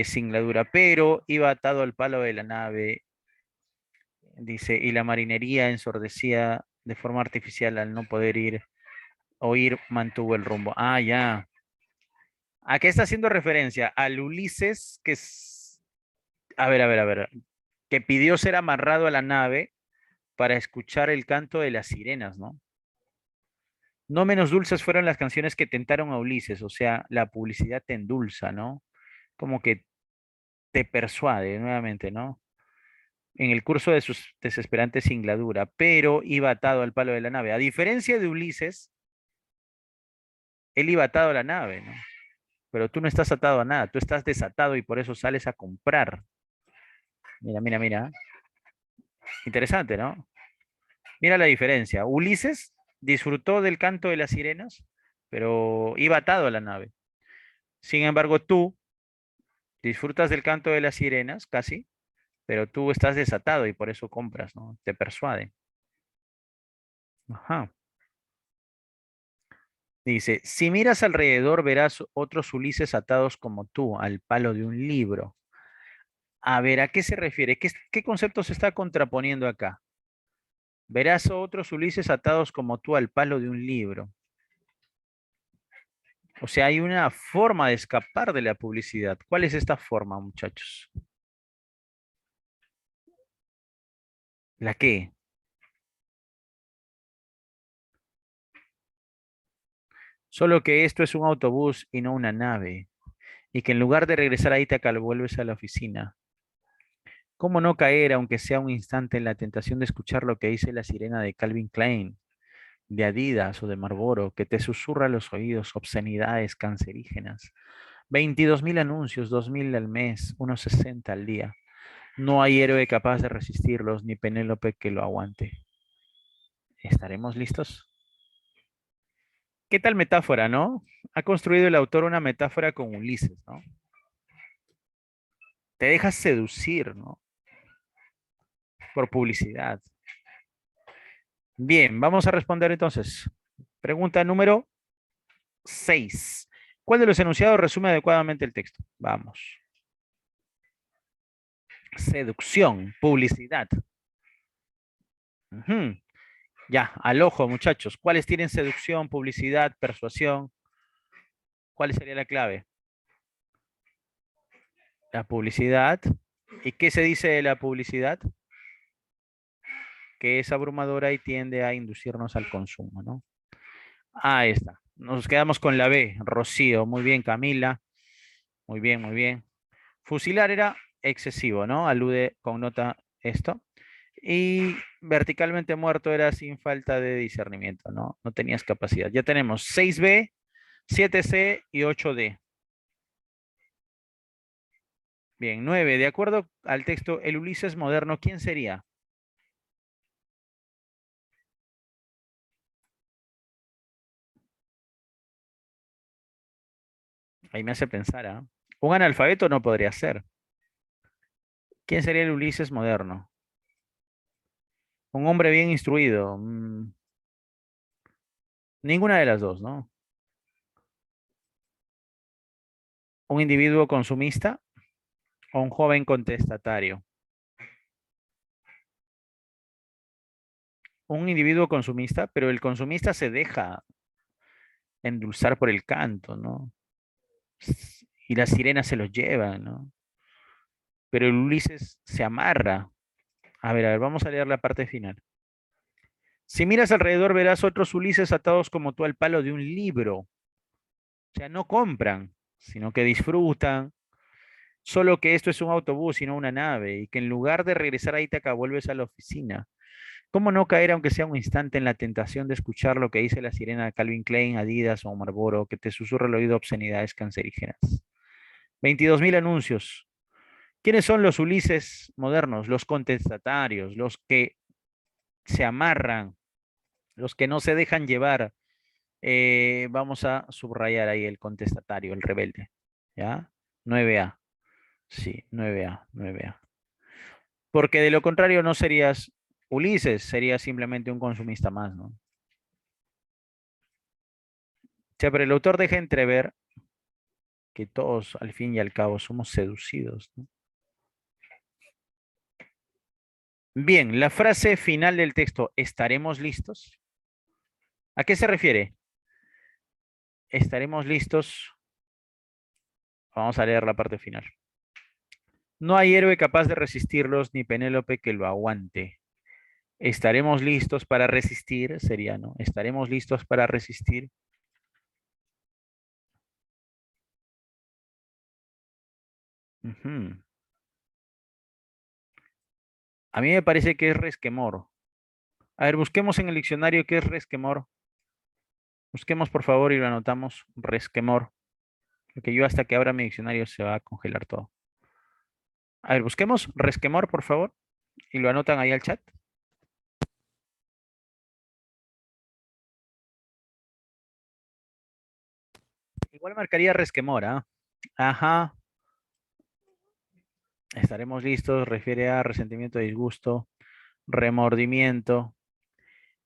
sin la dura, pero iba atado al palo de la nave, dice, y la marinería ensordecía de forma artificial al no poder oír, mantuvo el rumbo. Ah, ya. ¿A qué está haciendo referencia? Al Ulises que es, a ver, que pidió ser amarrado a la nave para escuchar el canto de las sirenas, ¿no? No menos dulces fueron las canciones que tentaron a Ulises, o sea, la publicidad te endulza, ¿no? Como que te persuade nuevamente, ¿no? En el curso de sus desesperantes singladura, pero iba atado al palo de la nave. A diferencia de Ulises, él iba atado a la nave, ¿no? Pero tú no estás atado a nada, tú estás desatado y por eso sales a comprar. Mira, mira, mira. Interesante, ¿no? Mira la diferencia. Ulises disfrutó del canto de las sirenas, pero iba atado a la nave. Sin embargo, tú disfrutas del canto de las sirenas, casi, pero tú estás desatado y por eso compras, ¿no? Te persuade. Ajá. Dice, si miras alrededor verás otros Ulises atados como tú al palo de un libro. A ver, ¿a qué se refiere? ¿Qué concepto se está contraponiendo acá? Verás otros Ulises atados como tú al palo de un libro. O sea, hay una forma de escapar de la publicidad. ¿Cuál es esta forma, muchachos? ¿La qué? Solo que esto es un autobús y no una nave. Y que en lugar de regresar a Ítaca, lo vuelves a la oficina. ¿Cómo no caer, aunque sea un instante, en la tentación de escuchar lo que dice la sirena de Calvin Klein, de Adidas o de Marlboro, que te susurra a los oídos obscenidades cancerígenas? 22.000 anuncios, 2.000 al mes, unos 60 al día. No hay héroe capaz de resistirlos, ni Penélope que lo aguante. ¿Estaremos listos? ¿Qué tal metáfora, no? Ha construido el autor una metáfora con Ulises, ¿no? Te dejas seducir, ¿no? Por publicidad. Bien, vamos a responder entonces. Pregunta número 6. ¿Cuál de los enunciados resume adecuadamente el texto? Vamos. Seducción, publicidad. Ujú. Ya, al ojo, muchachos. ¿Cuáles tienen seducción, publicidad, persuasión? ¿Cuál sería la clave? La publicidad. ¿Y qué se dice de la publicidad? Que es abrumadora y tiende a inducirnos al consumo, ¿no? Ahí está. Nos quedamos con la B, Rocío. Muy bien, Camila. Muy bien, muy bien. Fusilar era excesivo, ¿no? Alude, connota esto. Y verticalmente muerto era sin falta de discernimiento, ¿no? No tenías capacidad. Ya tenemos 6B, 7C y 8D. Bien, 9. De acuerdo al texto, el Ulises moderno, ¿quién sería? Ahí me hace pensar, ¿ah? Un analfabeto no podría ser. ¿Quién sería el Ulises moderno? Un hombre bien instruido. Ninguna de las dos, ¿no? Un individuo consumista o un joven contestatario. Un individuo consumista, pero el consumista se deja endulzar por el canto, ¿no? Y las sirenas se los llevan, ¿no? Pero el Ulises se amarra. A ver, vamos a leer la parte final. Si miras alrededor verás otros Ulises atados como tú al palo de un libro. O sea, no compran, sino que disfrutan. Solo que esto es un autobús y no una nave, y que en lugar de regresar a Ítaca vuelves a la oficina. ¿Cómo no caer, aunque sea un instante, en la tentación de escuchar lo que dice la sirena de Calvin Klein, Adidas o Marlboro, que te susurra al oído obscenidades cancerígenas? 22.000 anuncios. ¿Quiénes son los Ulises modernos? Los contestatarios, los que se amarran, los que no se dejan llevar. Vamos a subrayar ahí el contestatario, el rebelde. ¿Ya? 9A. Sí, 9A, 9A. Porque de lo contrario no serías Ulises, serías simplemente un consumista más, ¿no? O sea, pero el autor deja entrever que todos, al fin y al cabo, somos seducidos, ¿no? Bien, la frase final del texto, ¿estaremos listos? ¿A qué se refiere? Estaremos listos Vamos a leer la parte final. No hay héroe capaz de resistirlos, ni Penélope que lo aguante. ¿Estaremos listos para resistir? Sería, ¿no? ¿Estaremos listos para resistir? Ujú. A mí me parece que es resquemor. A ver, busquemos en el diccionario qué es resquemor. Busquemos, por favor, y lo anotamos. Resquemor. Porque yo hasta que abra mi diccionario se va a congelar todo. A ver, busquemos resquemor, por favor, y lo anotan ahí al chat. Igual marcaría resquemor, ¿ah? Ajá. Estaremos listos. Refiere a resentimiento, disgusto, remordimiento.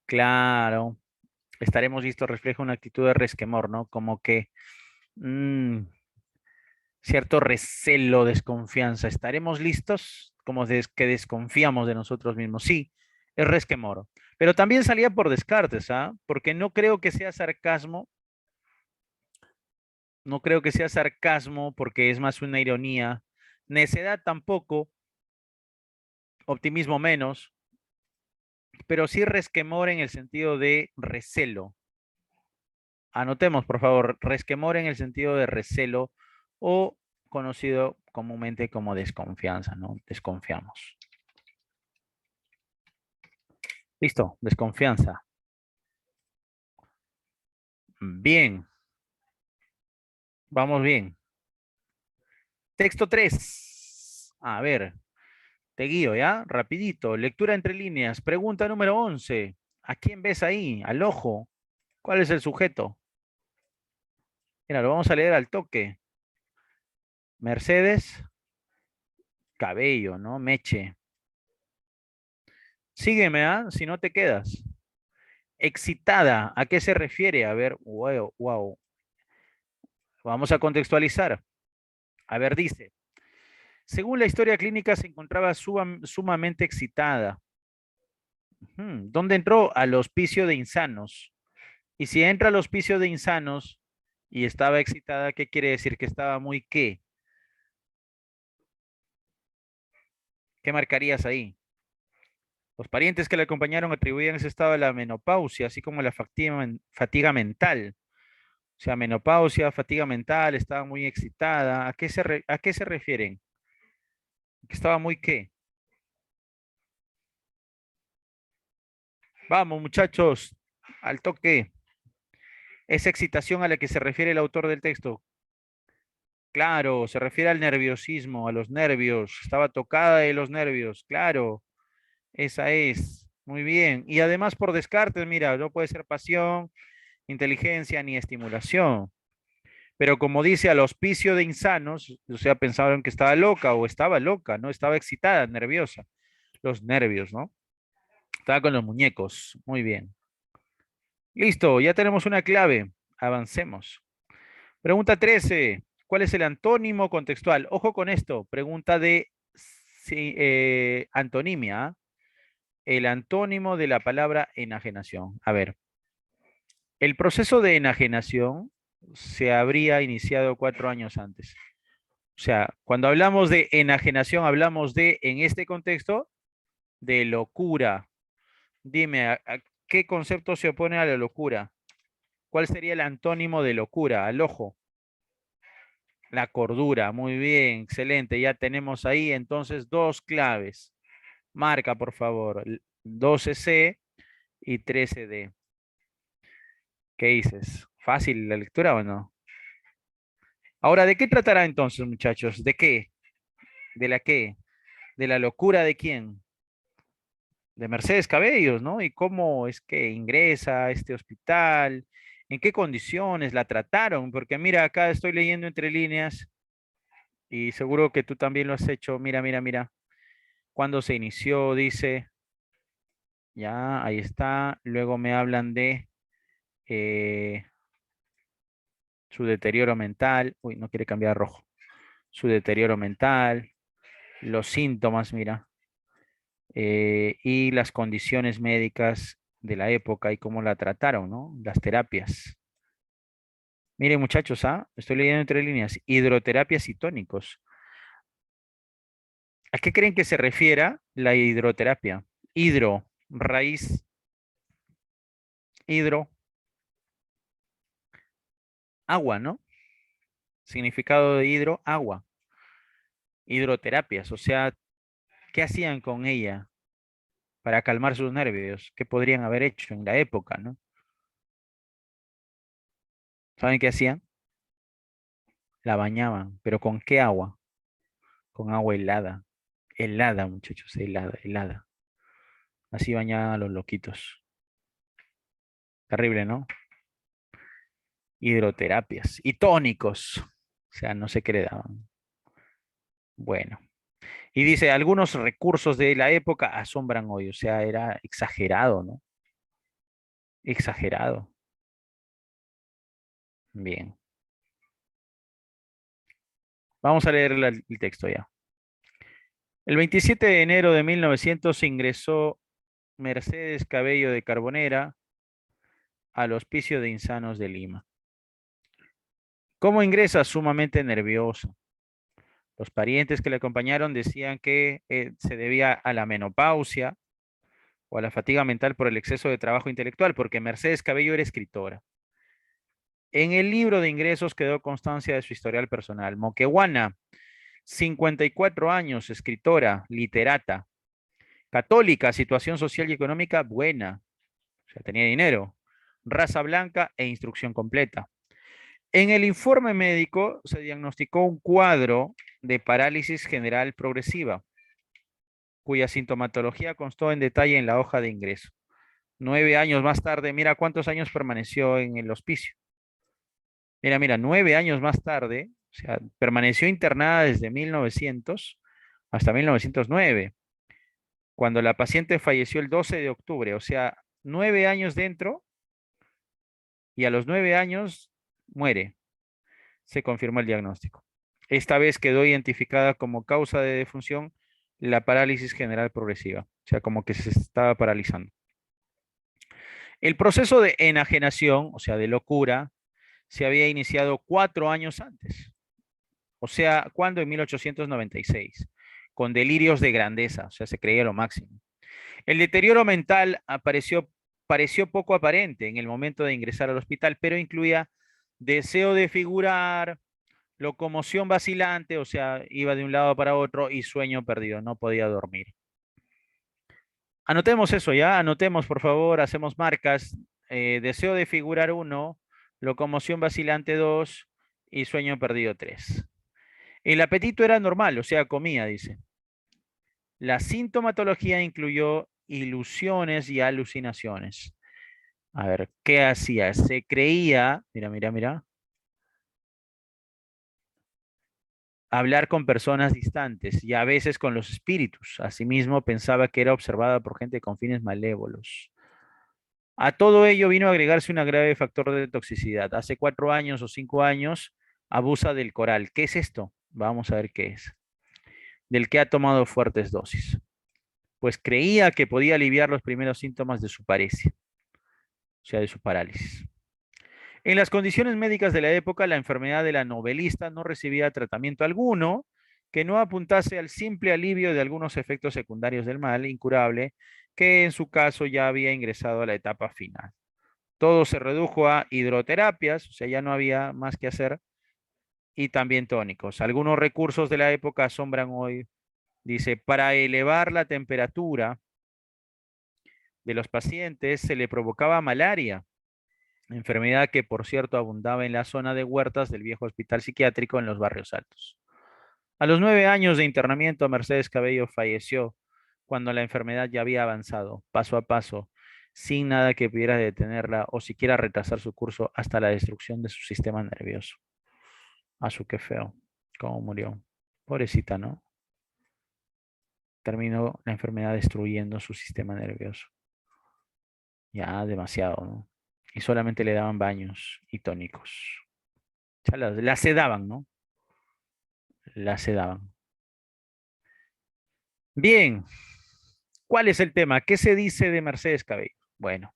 Claro. Estaremos listos. Refleja una actitud de resquemor, ¿no? Como que mm, cierto recelo, desconfianza. ¿Estaremos listos? Como que desconfiamos de nosotros mismos. Sí, es resquemor. Pero también salía por descartes, ¿ah? Porque no creo que sea sarcasmo. No creo que sea sarcasmo porque es más una ironía. Necedad tampoco, optimismo menos, pero sí resquemor en el sentido de recelo. Anotemos, por favor, resquemor en el sentido de recelo o conocido comúnmente como desconfianza, ¿no? Desconfiamos. Listo, desconfianza. Bien, vamos bien. Texto 3. A ver, te guío, ¿ya? Rapidito. Lectura entre líneas. Pregunta número 11. ¿A quién ves ahí? Al ojo. ¿Cuál es el sujeto? Mira, lo vamos a leer al toque. Mercedes, cabello, ¿no? Meche. Sígueme, ¿ah? Si no te quedas. Excitada, ¿a qué se refiere? A ver, wow, wow. Vamos a contextualizar. A ver, dice, según la historia clínica se encontraba sumamente excitada. ¿Dónde entró? Al hospicio de insanos. Y si entra al hospicio de insanos y estaba excitada, ¿qué quiere decir? Que estaba muy qué. ¿Qué marcarías ahí? Los parientes que le acompañaron atribuían ese estado a la menopausia, así como la fatiga mental. O sea, menopausia, fatiga mental, estaba muy excitada. ¿A qué se refieren? ¿Que estaba muy qué? Vamos, muchachos, al toque. Esa excitación a la que se refiere el autor del texto. Claro, se refiere al nerviosismo, a los nervios. Estaba tocada de los nervios, claro. Esa es. Muy bien. Y además por descarte, mira, no puede ser pasión, inteligencia ni estimulación. Pero como dice al hospicio de insanos, o sea, pensaron que estaba loca o estaba loca, ¿no? Estaba excitada, nerviosa. Los nervios, ¿no? Estaba con los muñecos. Muy bien. Listo, ya tenemos una clave. Avancemos. Pregunta 13. ¿Cuál es el antónimo contextual? Ojo con esto. Pregunta de antonimia. ¿Ah? El antónimo de la palabra enajenación. A ver, el proceso de enajenación se habría iniciado 4 años antes. O sea, cuando hablamos de enajenación, hablamos de, en este contexto, de locura. Dime, ¿a qué concepto se opone a la locura? ¿Cuál sería el antónimo de locura? Al ojo. La cordura. Muy bien, excelente. Ya tenemos ahí entonces dos claves. Marca, por favor. 12C y 13D. ¿Qué dices? ¿Fácil la lectura o no? Ahora, ¿de qué tratará entonces, muchachos? ¿De qué? ¿De la qué? ¿De la locura de quién? De Mercedes Cabellos, ¿no? Y cómo es que ingresa a este hospital, en qué condiciones la trataron, porque mira, acá estoy leyendo entre líneas y seguro que tú también lo has hecho. Mira, mira, mira. Cuando se inició, dice, ya, ahí está. Luego me hablan de eh, su deterioro mental. Uy, no quiere cambiar a rojo. Su deterioro mental, los síntomas, mira, y las condiciones médicas de la época y cómo la trataron, ¿no? Las terapias. Miren, muchachos, estoy leyendo entre líneas. Hidroterapias y tónicos. ¿A qué creen que se refiera la hidroterapia? Hidro, raíz, hidro, agua, ¿no? Significado de hidro, agua. Hidroterapias, o sea, ¿qué hacían con ella para calmar sus nervios? ¿Qué podrían haber hecho en la época, no? ¿Saben qué hacían? La bañaban, pero ¿con qué agua? Con agua helada. Helada, muchachos, helada, helada. Así bañaban a los loquitos. Terrible, ¿no? Hidroterapias y tónicos. O sea, no sé qué le daban. Bueno. Y dice, algunos recursos de la época asombran hoy. O sea, era exagerado, ¿no? Exagerado. Bien. Vamos a leer el texto ya. El 27 de enero de 1900 ingresó Mercedes Cabello de Carbonera al Hospicio de Insanos de Lima. ¿Cómo ingresa? Sumamente nerviosa. Los parientes que le acompañaron decían que se debía a la menopausia o a la fatiga mental por el exceso de trabajo intelectual, porque Mercedes Cabello era escritora. En el libro de ingresos quedó constancia de su historial personal. Moquehuana, 54 años, escritora, literata, católica, situación social y económica buena, o sea, tenía dinero, raza blanca e instrucción completa. En el informe médico se diagnosticó un cuadro de parálisis general progresiva, cuya sintomatología constó en detalle en la hoja de ingreso. 9 años más tarde, mira cuántos años permaneció en el hospicio. Mira, 9 años más tarde, o sea, permaneció internada desde 1900 hasta 1909, cuando la paciente falleció el 12 de octubre, o sea, 9 años dentro y a los 9 años muere. Se confirmó el diagnóstico. Esta vez quedó identificada como causa de defunción la parálisis general progresiva, o sea, como que se estaba paralizando. El proceso de enajenación, o sea, de locura, se había iniciado 4 años antes. O sea, ¿cuándo? En 1896, con delirios de grandeza, o sea, se creía lo máximo. El deterioro mental pareció poco aparente en el momento de ingresar al hospital, pero incluía deseo de figurar, locomoción vacilante, o sea, iba de un lado para otro, y sueño perdido, no podía dormir. Anotemos eso ya, anotemos por favor, hacemos marcas. Deseo de figurar 1, locomoción vacilante 2 y sueño perdido 3. El apetito era normal, o sea, comía, dice. La sintomatología incluyó ilusiones y alucinaciones. A ver, ¿qué hacía? Se creía, mira, hablar con personas distantes y a veces con los espíritus. Asimismo, pensaba que era observada por gente con fines malévolos. A todo ello vino a agregarse un grave factor de toxicidad. Hace 4 años o 5 años abusa del coral. ¿Qué es esto? Vamos a ver qué es. Del que ha tomado fuertes dosis. Pues creía que podía aliviar los primeros síntomas de su paresia, o sea, de su parálisis. En las condiciones médicas de la época, la enfermedad de la novelista no recibía tratamiento alguno que no apuntase al simple alivio de algunos efectos secundarios del mal incurable, que en su caso ya había ingresado a la etapa final. Todo se redujo a hidroterapias, o sea, ya no había más que hacer, y también tónicos. Algunos recursos de la época asombran hoy. Dice, para elevar la temperatura de los pacientes se le provocaba malaria, enfermedad que por cierto abundaba en la zona de Huertas del viejo hospital psiquiátrico en los barrios altos. A los 9 años de internamiento, Mercedes Cabello falleció cuando la enfermedad ya había avanzado, paso a paso, sin nada que pudiera detenerla o siquiera retrasar su curso hasta la destrucción de su sistema nervioso. A su qué feo, cómo murió. Pobrecita, ¿no? Terminó la enfermedad destruyendo su sistema nervioso. Ya demasiado, ¿no? Y solamente le daban baños y tónicos. O sea, la sedaban, ¿no? La sedaban. Bien, ¿cuál es el tema? ¿Qué se dice de Mercedes Cabello? Bueno,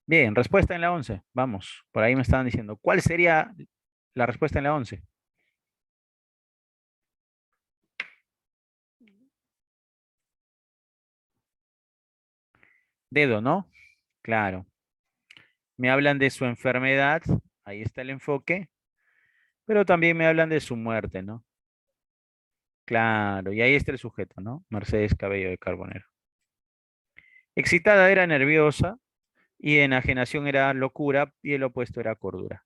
Bien, respuesta en la 11. Vamos, por ahí me estaban diciendo. ¿Cuál sería la respuesta en la 11? Dedo, ¿no? Claro. Me hablan de su enfermedad, ahí está el enfoque, pero también me hablan de su muerte, ¿no? Claro, y ahí está el sujeto, ¿no? Mercedes Cabello de Carbonero. Excitada era nerviosa y enajenación era locura y el opuesto era cordura.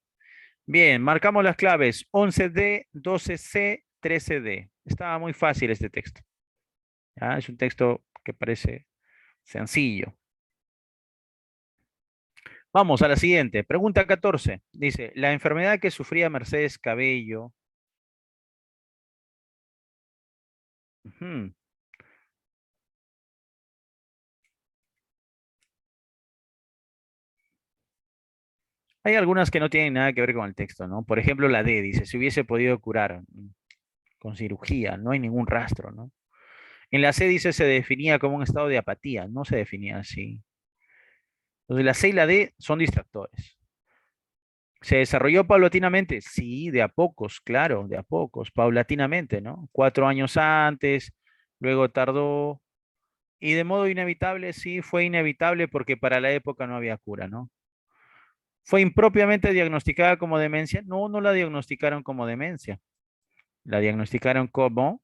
Bien, marcamos las claves 11D, 12C, 13D. Estaba muy fácil este texto. ¿Ya? Es un texto que parece sencillo. Vamos a la siguiente. Pregunta 14. Dice, la enfermedad que sufría Mercedes Cabello. Ujú. Hay algunas que no tienen nada que ver con el texto, ¿no? Por ejemplo, la D dice, si hubiese podido curar con cirugía, no hay ningún rastro, ¿no? En la C dice, se definía como un estado de apatía, no se definía así. Entonces, la C y la D son distractores. ¿Se desarrolló paulatinamente? Sí, de a pocos, claro, de a pocos, paulatinamente, ¿no? 4 años antes, luego tardó, y de modo inevitable, sí, fue inevitable porque para la época no había cura, ¿no? ¿Fue impropiamente diagnosticada como demencia? No, no la diagnosticaron como demencia. La diagnosticaron como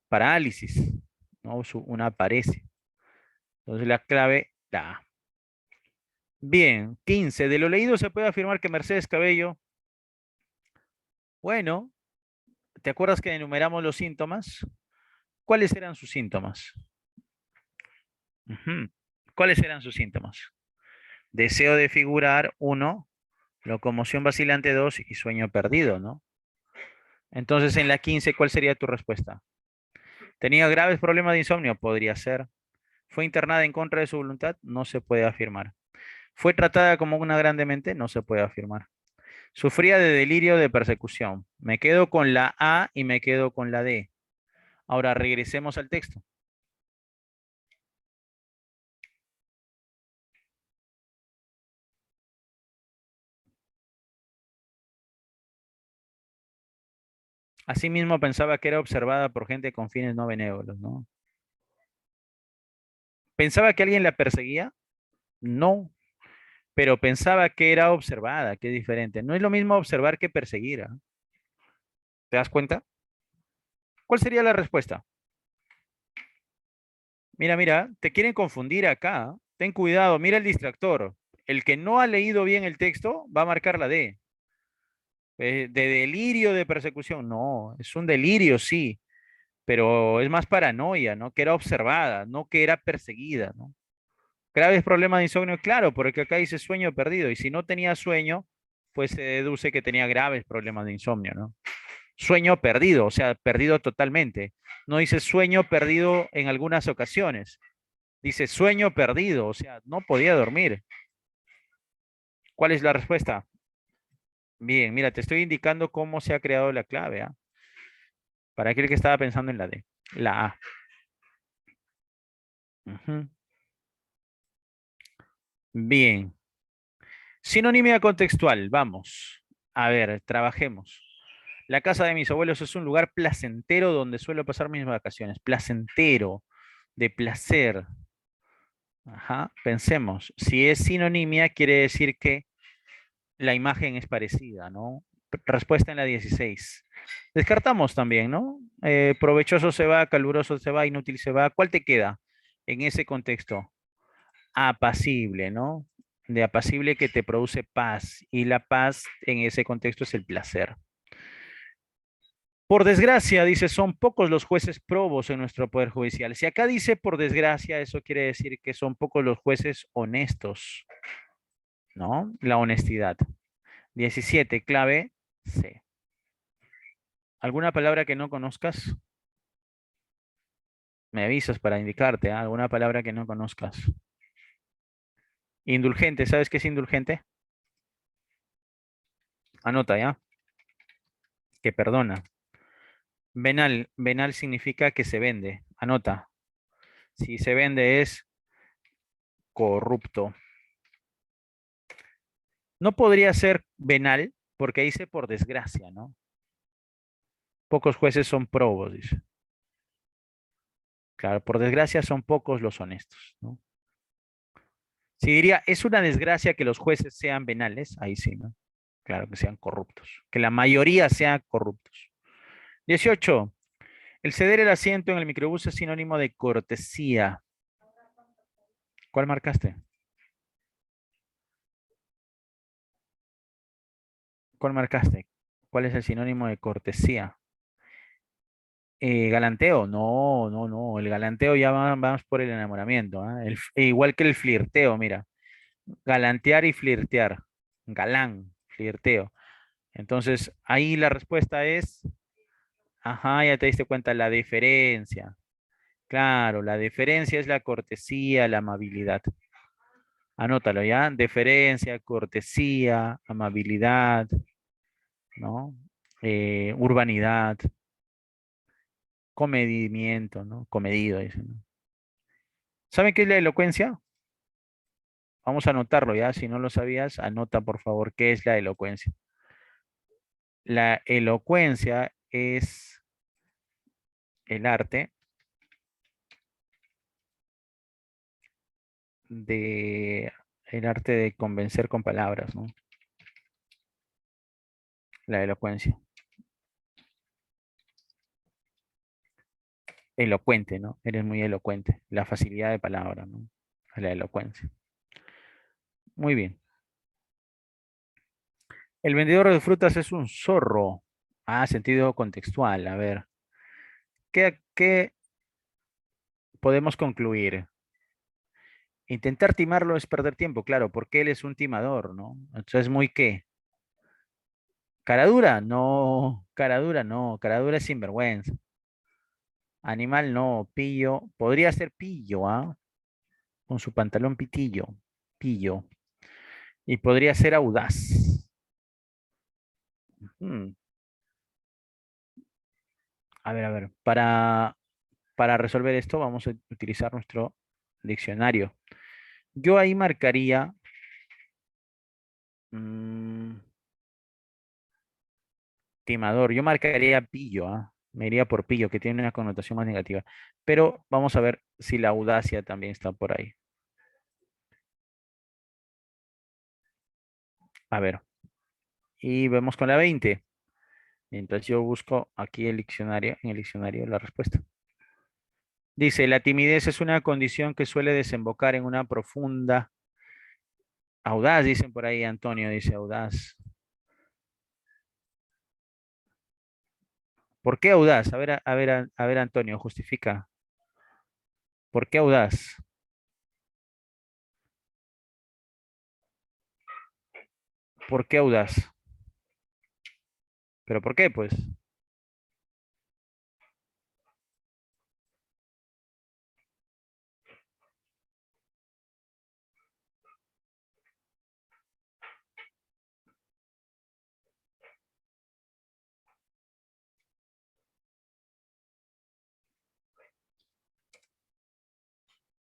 parálisis, ¿no? Una parece. Entonces la clave, la A. Bien, 15. De lo leído se puede afirmar que Mercedes Cabello, bueno, ¿te acuerdas que enumeramos los síntomas? ¿Cuáles eran sus síntomas? Ujú. ¿Cuáles eran sus síntomas? Deseo de figurar, uno, locomoción vacilante, dos, y sueño perdido, ¿no? Entonces en la 15, ¿cuál sería tu respuesta? ¿Tenía graves problemas de insomnio? Podría ser. ¿Fue internada en contra de su voluntad? No se puede afirmar. ¿Fue tratada como una gran demente? No se puede afirmar. Sufría de delirio de persecución. Me quedo con la A y me quedo con la D. Ahora regresemos al texto. Asimismo pensaba que era observada por gente con fines no benévolos, ¿no? ¿Pensaba que alguien la perseguía? No, pero pensaba que era observada, que es diferente. No es lo mismo observar que perseguir, ¿ah? ¿Te das cuenta? ¿Cuál sería la respuesta? Mira, mira, te quieren confundir acá. Ten cuidado, mira el distractor. El que no ha leído bien el texto va a marcar la D. De delirio de persecución. No, es un delirio, sí, pero es más paranoia, ¿no? Que era observada, no que era perseguida, ¿no? Graves problemas de insomnio, claro, porque acá dice sueño perdido. Y si no tenía sueño, pues se deduce que tenía graves problemas de insomnio, ¿no? Sueño perdido, o sea, perdido totalmente. No dice sueño perdido en algunas ocasiones. Dice sueño perdido, o sea, no podía dormir. ¿Cuál es la respuesta? Bien, mira, te estoy indicando cómo se ha creado la clave, ¿ah? Para aquel que estaba pensando en la D. La A. Ujú. Bien. Sinonimia contextual, vamos. A ver, trabajemos. La casa de mis abuelos es un lugar placentero donde suelo pasar mis vacaciones. Placentero, de placer. Ajá, pensemos. Si es sinonimia, quiere decir que la imagen es parecida, ¿no? Respuesta en la 16. Descartamos también, ¿no? Provechoso se va, caluroso se va, inútil se va. ¿Cuál te queda en ese contexto? Apacible, ¿no? De apacible que te produce paz. Y la paz en ese contexto es el placer. Por desgracia, dice, son pocos los jueces probos en nuestro poder judicial. Si acá dice por desgracia, eso quiere decir que son pocos los jueces honestos, ¿no? La honestidad. 17, clave C. ¿Alguna palabra que no conozcas? Me avisas para indicarte, ¿ah? ¿Alguna palabra que no conozcas? Indulgente, ¿sabes qué es indulgente? Anota, ¿ya? Que perdona. Venal, venal significa que se vende. Anota. Si se vende es corrupto. No podría ser venal, porque dice por desgracia, ¿no? Pocos jueces son probos, dice. Claro, por desgracia son pocos los honestos, ¿no? Si diría, es una desgracia que los jueces sean venales, ahí sí, ¿no? Claro, que sean corruptos. Que la mayoría sean corruptos. 18. El ceder el asiento en el microbús es sinónimo de cortesía. ¿Cuál marcaste? ¿Cuál marcaste? ¿Cuál es el sinónimo de cortesía? Galanteo, no, no, no. El galanteo ya vamos por el enamoramiento. ¿Ah? Igual que el flirteo, mira. Galantear y flirtear. Galán, flirteo. Entonces, ahí la respuesta es, ajá, ya te diste cuenta, la deferencia. Claro, la deferencia es la cortesía, la amabilidad. Anótalo ya. Deferencia, cortesía, amabilidad, ¿no? Urbanidad, comedimiento, ¿no? Comedido, dicen, ¿no? ¿Saben qué es la elocuencia? Vamos a anotarlo ya. Si no lo sabías, anota por favor qué es la elocuencia. La elocuencia es el arte de convencer con palabras, ¿no? La elocuencia. Elocuente, ¿no? Eres muy elocuente. La facilidad de palabra, ¿no? La elocuencia. Muy bien. El vendedor de frutas es un zorro. Ah, sentido contextual. A ver, ¿qué podemos concluir? Intentar timarlo es perder tiempo, claro, porque él es un timador, ¿no? Entonces, ¿muy qué? ¿Caradura? No, caradura no, caradura es sinvergüenza. Animal no, pillo. Podría ser pillo, ¿ah? Con su pantalón pitillo. Pillo. Y podría ser audaz. Mm, a ver. Para resolver esto vamos a utilizar nuestro diccionario. Yo ahí marcaría mm, timador. Yo marcaría pillo, ¿ah? Me iría por pillo, que tiene una connotación más negativa. Pero vamos a ver si la audacia también está por ahí. A ver. Y vemos con la 20. Entonces yo busco aquí en el diccionario la respuesta. Dice, la timidez es una condición que suele desembocar en una profunda audaz, dicen por ahí, Antonio dice audaz. ¿Por qué audaz? A ver, a ver, Antonio, justifica. ¿Por qué audaz? ¿Por qué audaz? ¿Pero por qué, pues?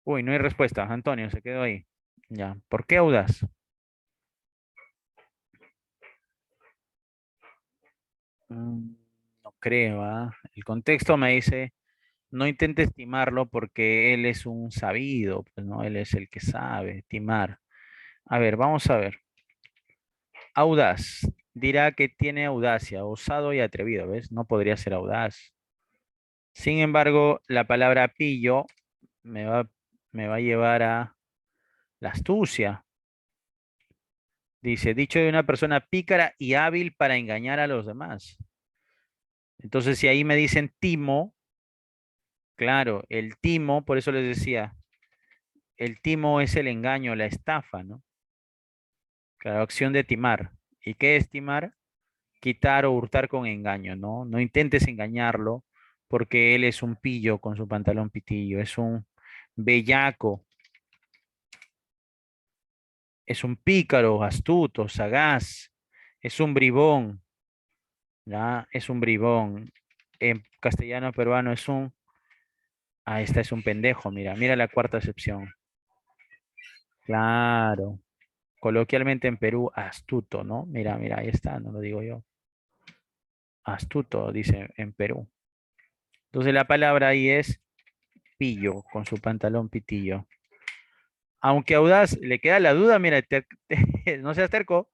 Uy, no hay respuesta. Antonio se quedó ahí. Ya. ¿Por qué audaz? Mm, no creo, ¿ah? El contexto me dice, no intentes timarlo porque él es un sabido, pues no, él es el que sabe timar. A ver, vamos a ver. Audaz. Dirá que tiene audacia, osado y atrevido, ¿ves? No podría ser audaz. Sin embargo, la palabra pillo me va, me va a llevar a la astucia. Dice, dicho de una persona pícara y hábil para engañar a los demás. Entonces, si ahí me dicen timo, claro, el timo, por eso les decía, el timo es el engaño, la estafa, ¿no? Claro, acción de timar. ¿Y qué es timar? Quitar o hurtar con engaño, ¿no? No intentes engañarlo porque él es un pillo con su pantalón pitillo, es un bellaco, es un pícaro, astuto, sagaz, es un bribón, ¿ya? Es un bribón. En castellano peruano es un, ah, esta es un pendejo, mira, mira la cuarta acepción. Claro, Coloquialmente en Perú, astuto, ¿no? Mira, mira, ahí está, no lo digo yo. Astuto, dice en Perú. Entonces la palabra ahí es pillo, con su pantalón pitillo. Aunque audaz, le queda la duda, mira, no seas terco,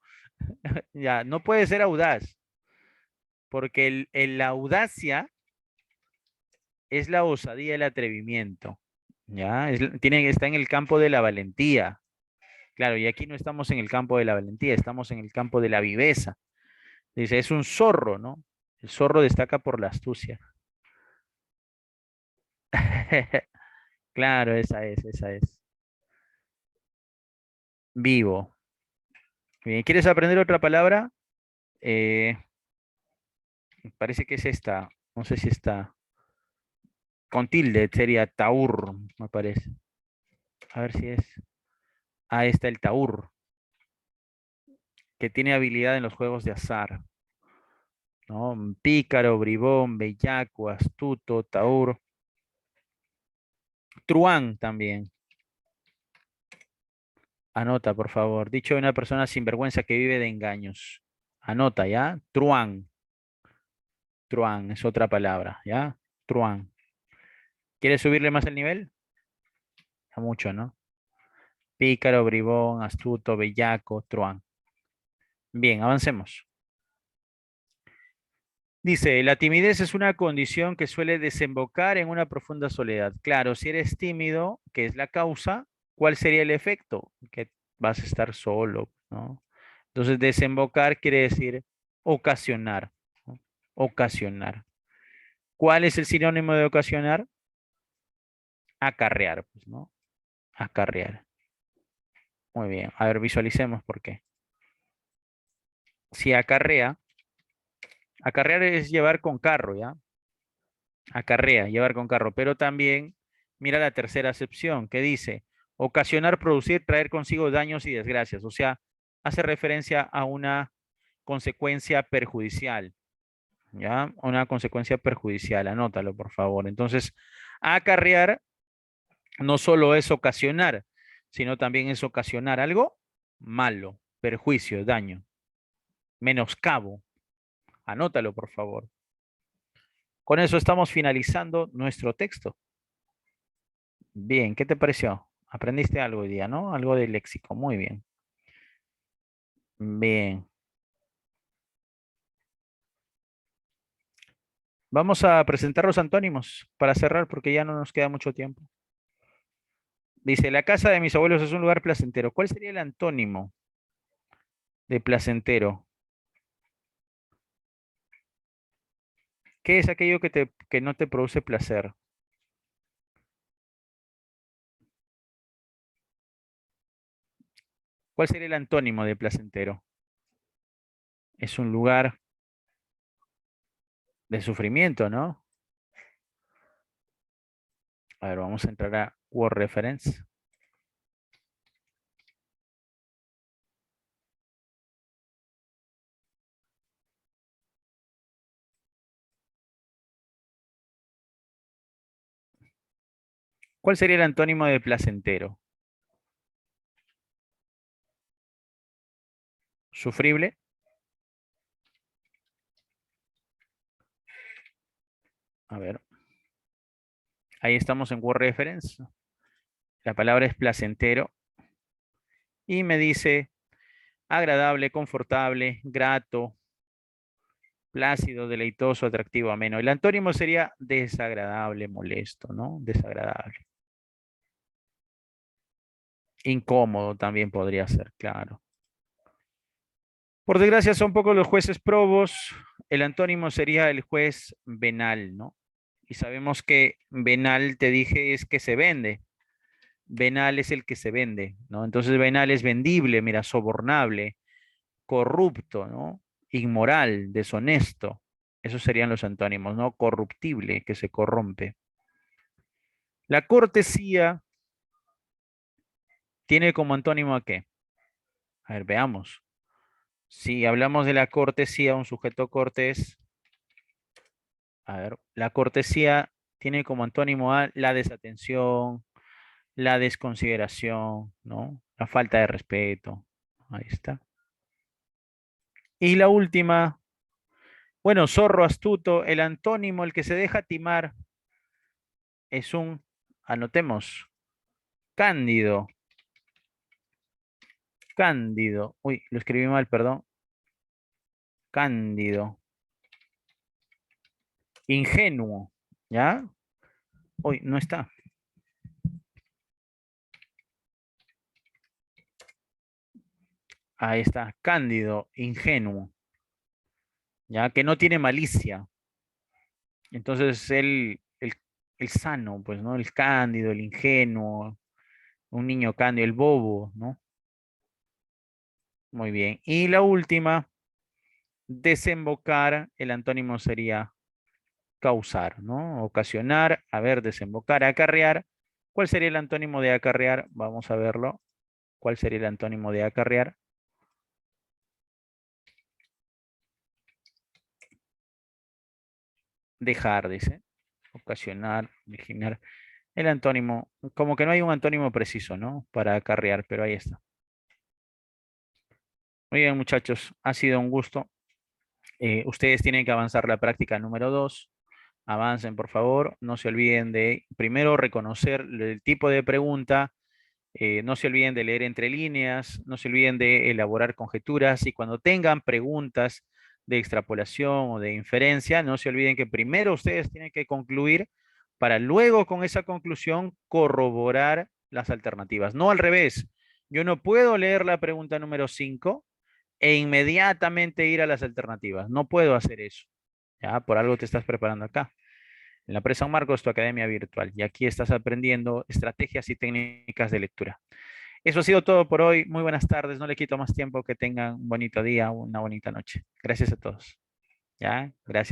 ya, no puede ser audaz, porque la audacia es la osadía, el atrevimiento, ya, está en el campo de la valentía. Claro, y aquí no estamos en el campo de la valentía, estamos en el campo de la viveza. Dice, es un zorro, ¿no? El zorro destaca por la astucia. Claro, esa es, esa es. Vivo. Bien, ¿quieres aprender otra palabra? Eh, parece que es esta. No sé si está. Con tilde sería taur, me parece. A ver si es. Ah, está el taur, que tiene habilidad en los juegos de azar, ¿no? Pícaro, bribón, bellaco, astuto, taur. Truán también. Anota, por favor. Dicho de una persona sinvergüenza que vive de engaños. Anota, ¿ya? Truán. Truán es otra palabra, ¿ya? Truán. ¿Quieres subirle más el nivel? A mucho, ¿no? Pícaro, bribón, astuto, bellaco, truán. Bien, avancemos. Dice, la timidez es una condición que suele desembocar en una profunda soledad. Claro, si eres tímido, ¿qué es la causa? ¿Cuál sería el efecto? Que vas a estar solo, ¿no? Entonces, desembocar quiere decir ocasionar, ¿no? Ocasionar. ¿Cuál es el sinónimo de ocasionar? Acarrear, pues, ¿no? Acarrear. Muy bien. A ver, visualicemos por qué. Si acarrea, acarrear es llevar con carro, ¿ya? Acarrea, llevar con carro, pero también mira la tercera acepción que dice ocasionar, producir, traer consigo daños y desgracias, o sea, hace referencia a una consecuencia perjudicial, ¿ya? Una consecuencia perjudicial, anótalo por favor. Entonces, acarrear no solo es ocasionar, sino también es ocasionar algo malo, perjuicio, daño, menoscabo, anótalo por favor. Con eso estamos finalizando nuestro texto. Bien, ¿qué te pareció? Aprendiste algo hoy día, ¿no? Algo de léxico, muy bien. Bien. Vamos a presentar los antónimos para cerrar porque ya no nos queda mucho tiempo. Dice, la casa de mis abuelos es un lugar placentero. ¿Cuál sería el antónimo de placentero? ¿Qué es aquello que no te produce placer? ¿Cuál sería el antónimo de placentero? Es un lugar de sufrimiento, ¿no? A ver, vamos a entrar a Word Reference. ¿Cuál sería el antónimo de placentero? ¿Sufrible? A ver, ahí estamos en Word Reference. La palabra es placentero. Y me dice agradable, confortable, grato, plácido, deleitoso, atractivo, ameno. El antónimo sería desagradable, molesto, ¿no? Desagradable. Incómodo también podría ser, claro. Por desgracia son pocos los jueces probos. El antónimo sería el juez venal, ¿no? Y sabemos que venal, te dije, es que se vende. Venal es el que se vende, ¿no? Entonces venal es vendible, mira, sobornable, corrupto, ¿no? Inmoral, deshonesto. Esos serían los antónimos, ¿no? Corruptible, que se corrompe. La cortesía tiene como antónimo a qué? A ver, veamos. Si hablamos de la cortesía, un sujeto cortés, a ver, la cortesía tiene como antónimo a la desatención, la desconsideración, ¿no? La falta de respeto. Ahí está. Y la última, bueno, zorro astuto, el antónimo, el que se deja timar, es un, anotemos, cándido, cándido. Uy, lo escribí mal, perdón. Cándido, ingenuo, ¿ya? Uy, no está. Ahí está, cándido, ingenuo, ¿ya? Que no tiene malicia. Entonces, el sano, pues, ¿no? El cándido, el ingenuo, un niño cándido, el bobo, ¿no? Muy bien. Y la última, desembocar, el antónimo sería causar, ¿no? Ocasionar, a ver, desembocar, acarrear. ¿Cuál sería el antónimo de acarrear? Vamos a verlo. ¿Cuál sería el antónimo de acarrear? Dejar, dice. Ocasionar, originar. El antónimo, como que no hay un antónimo preciso, ¿no? Para acarrear, pero ahí está. Muy bien, muchachos, ha sido un gusto. Ustedes tienen que avanzar la práctica número 2. Avancen, por favor. No se olviden de primero reconocer el tipo de pregunta. No se olviden de leer entre líneas. No se olviden de elaborar conjeturas. Y cuando tengan preguntas de extrapolación o de inferencia, no se olviden que primero ustedes tienen que concluir para luego con esa conclusión corroborar las alternativas. No al revés. Yo no puedo leer la pregunta número 5 e inmediatamente ir a las alternativas. No puedo hacer eso. Ya, por algo te estás preparando acá. En la Presa San Marcos, tu academia virtual. Y aquí estás aprendiendo estrategias y técnicas de lectura. Eso ha sido todo por hoy. Muy buenas tardes. No le quito más tiempo. Que tengan un bonito día, una bonita noche. Gracias a todos. Ya, gracias.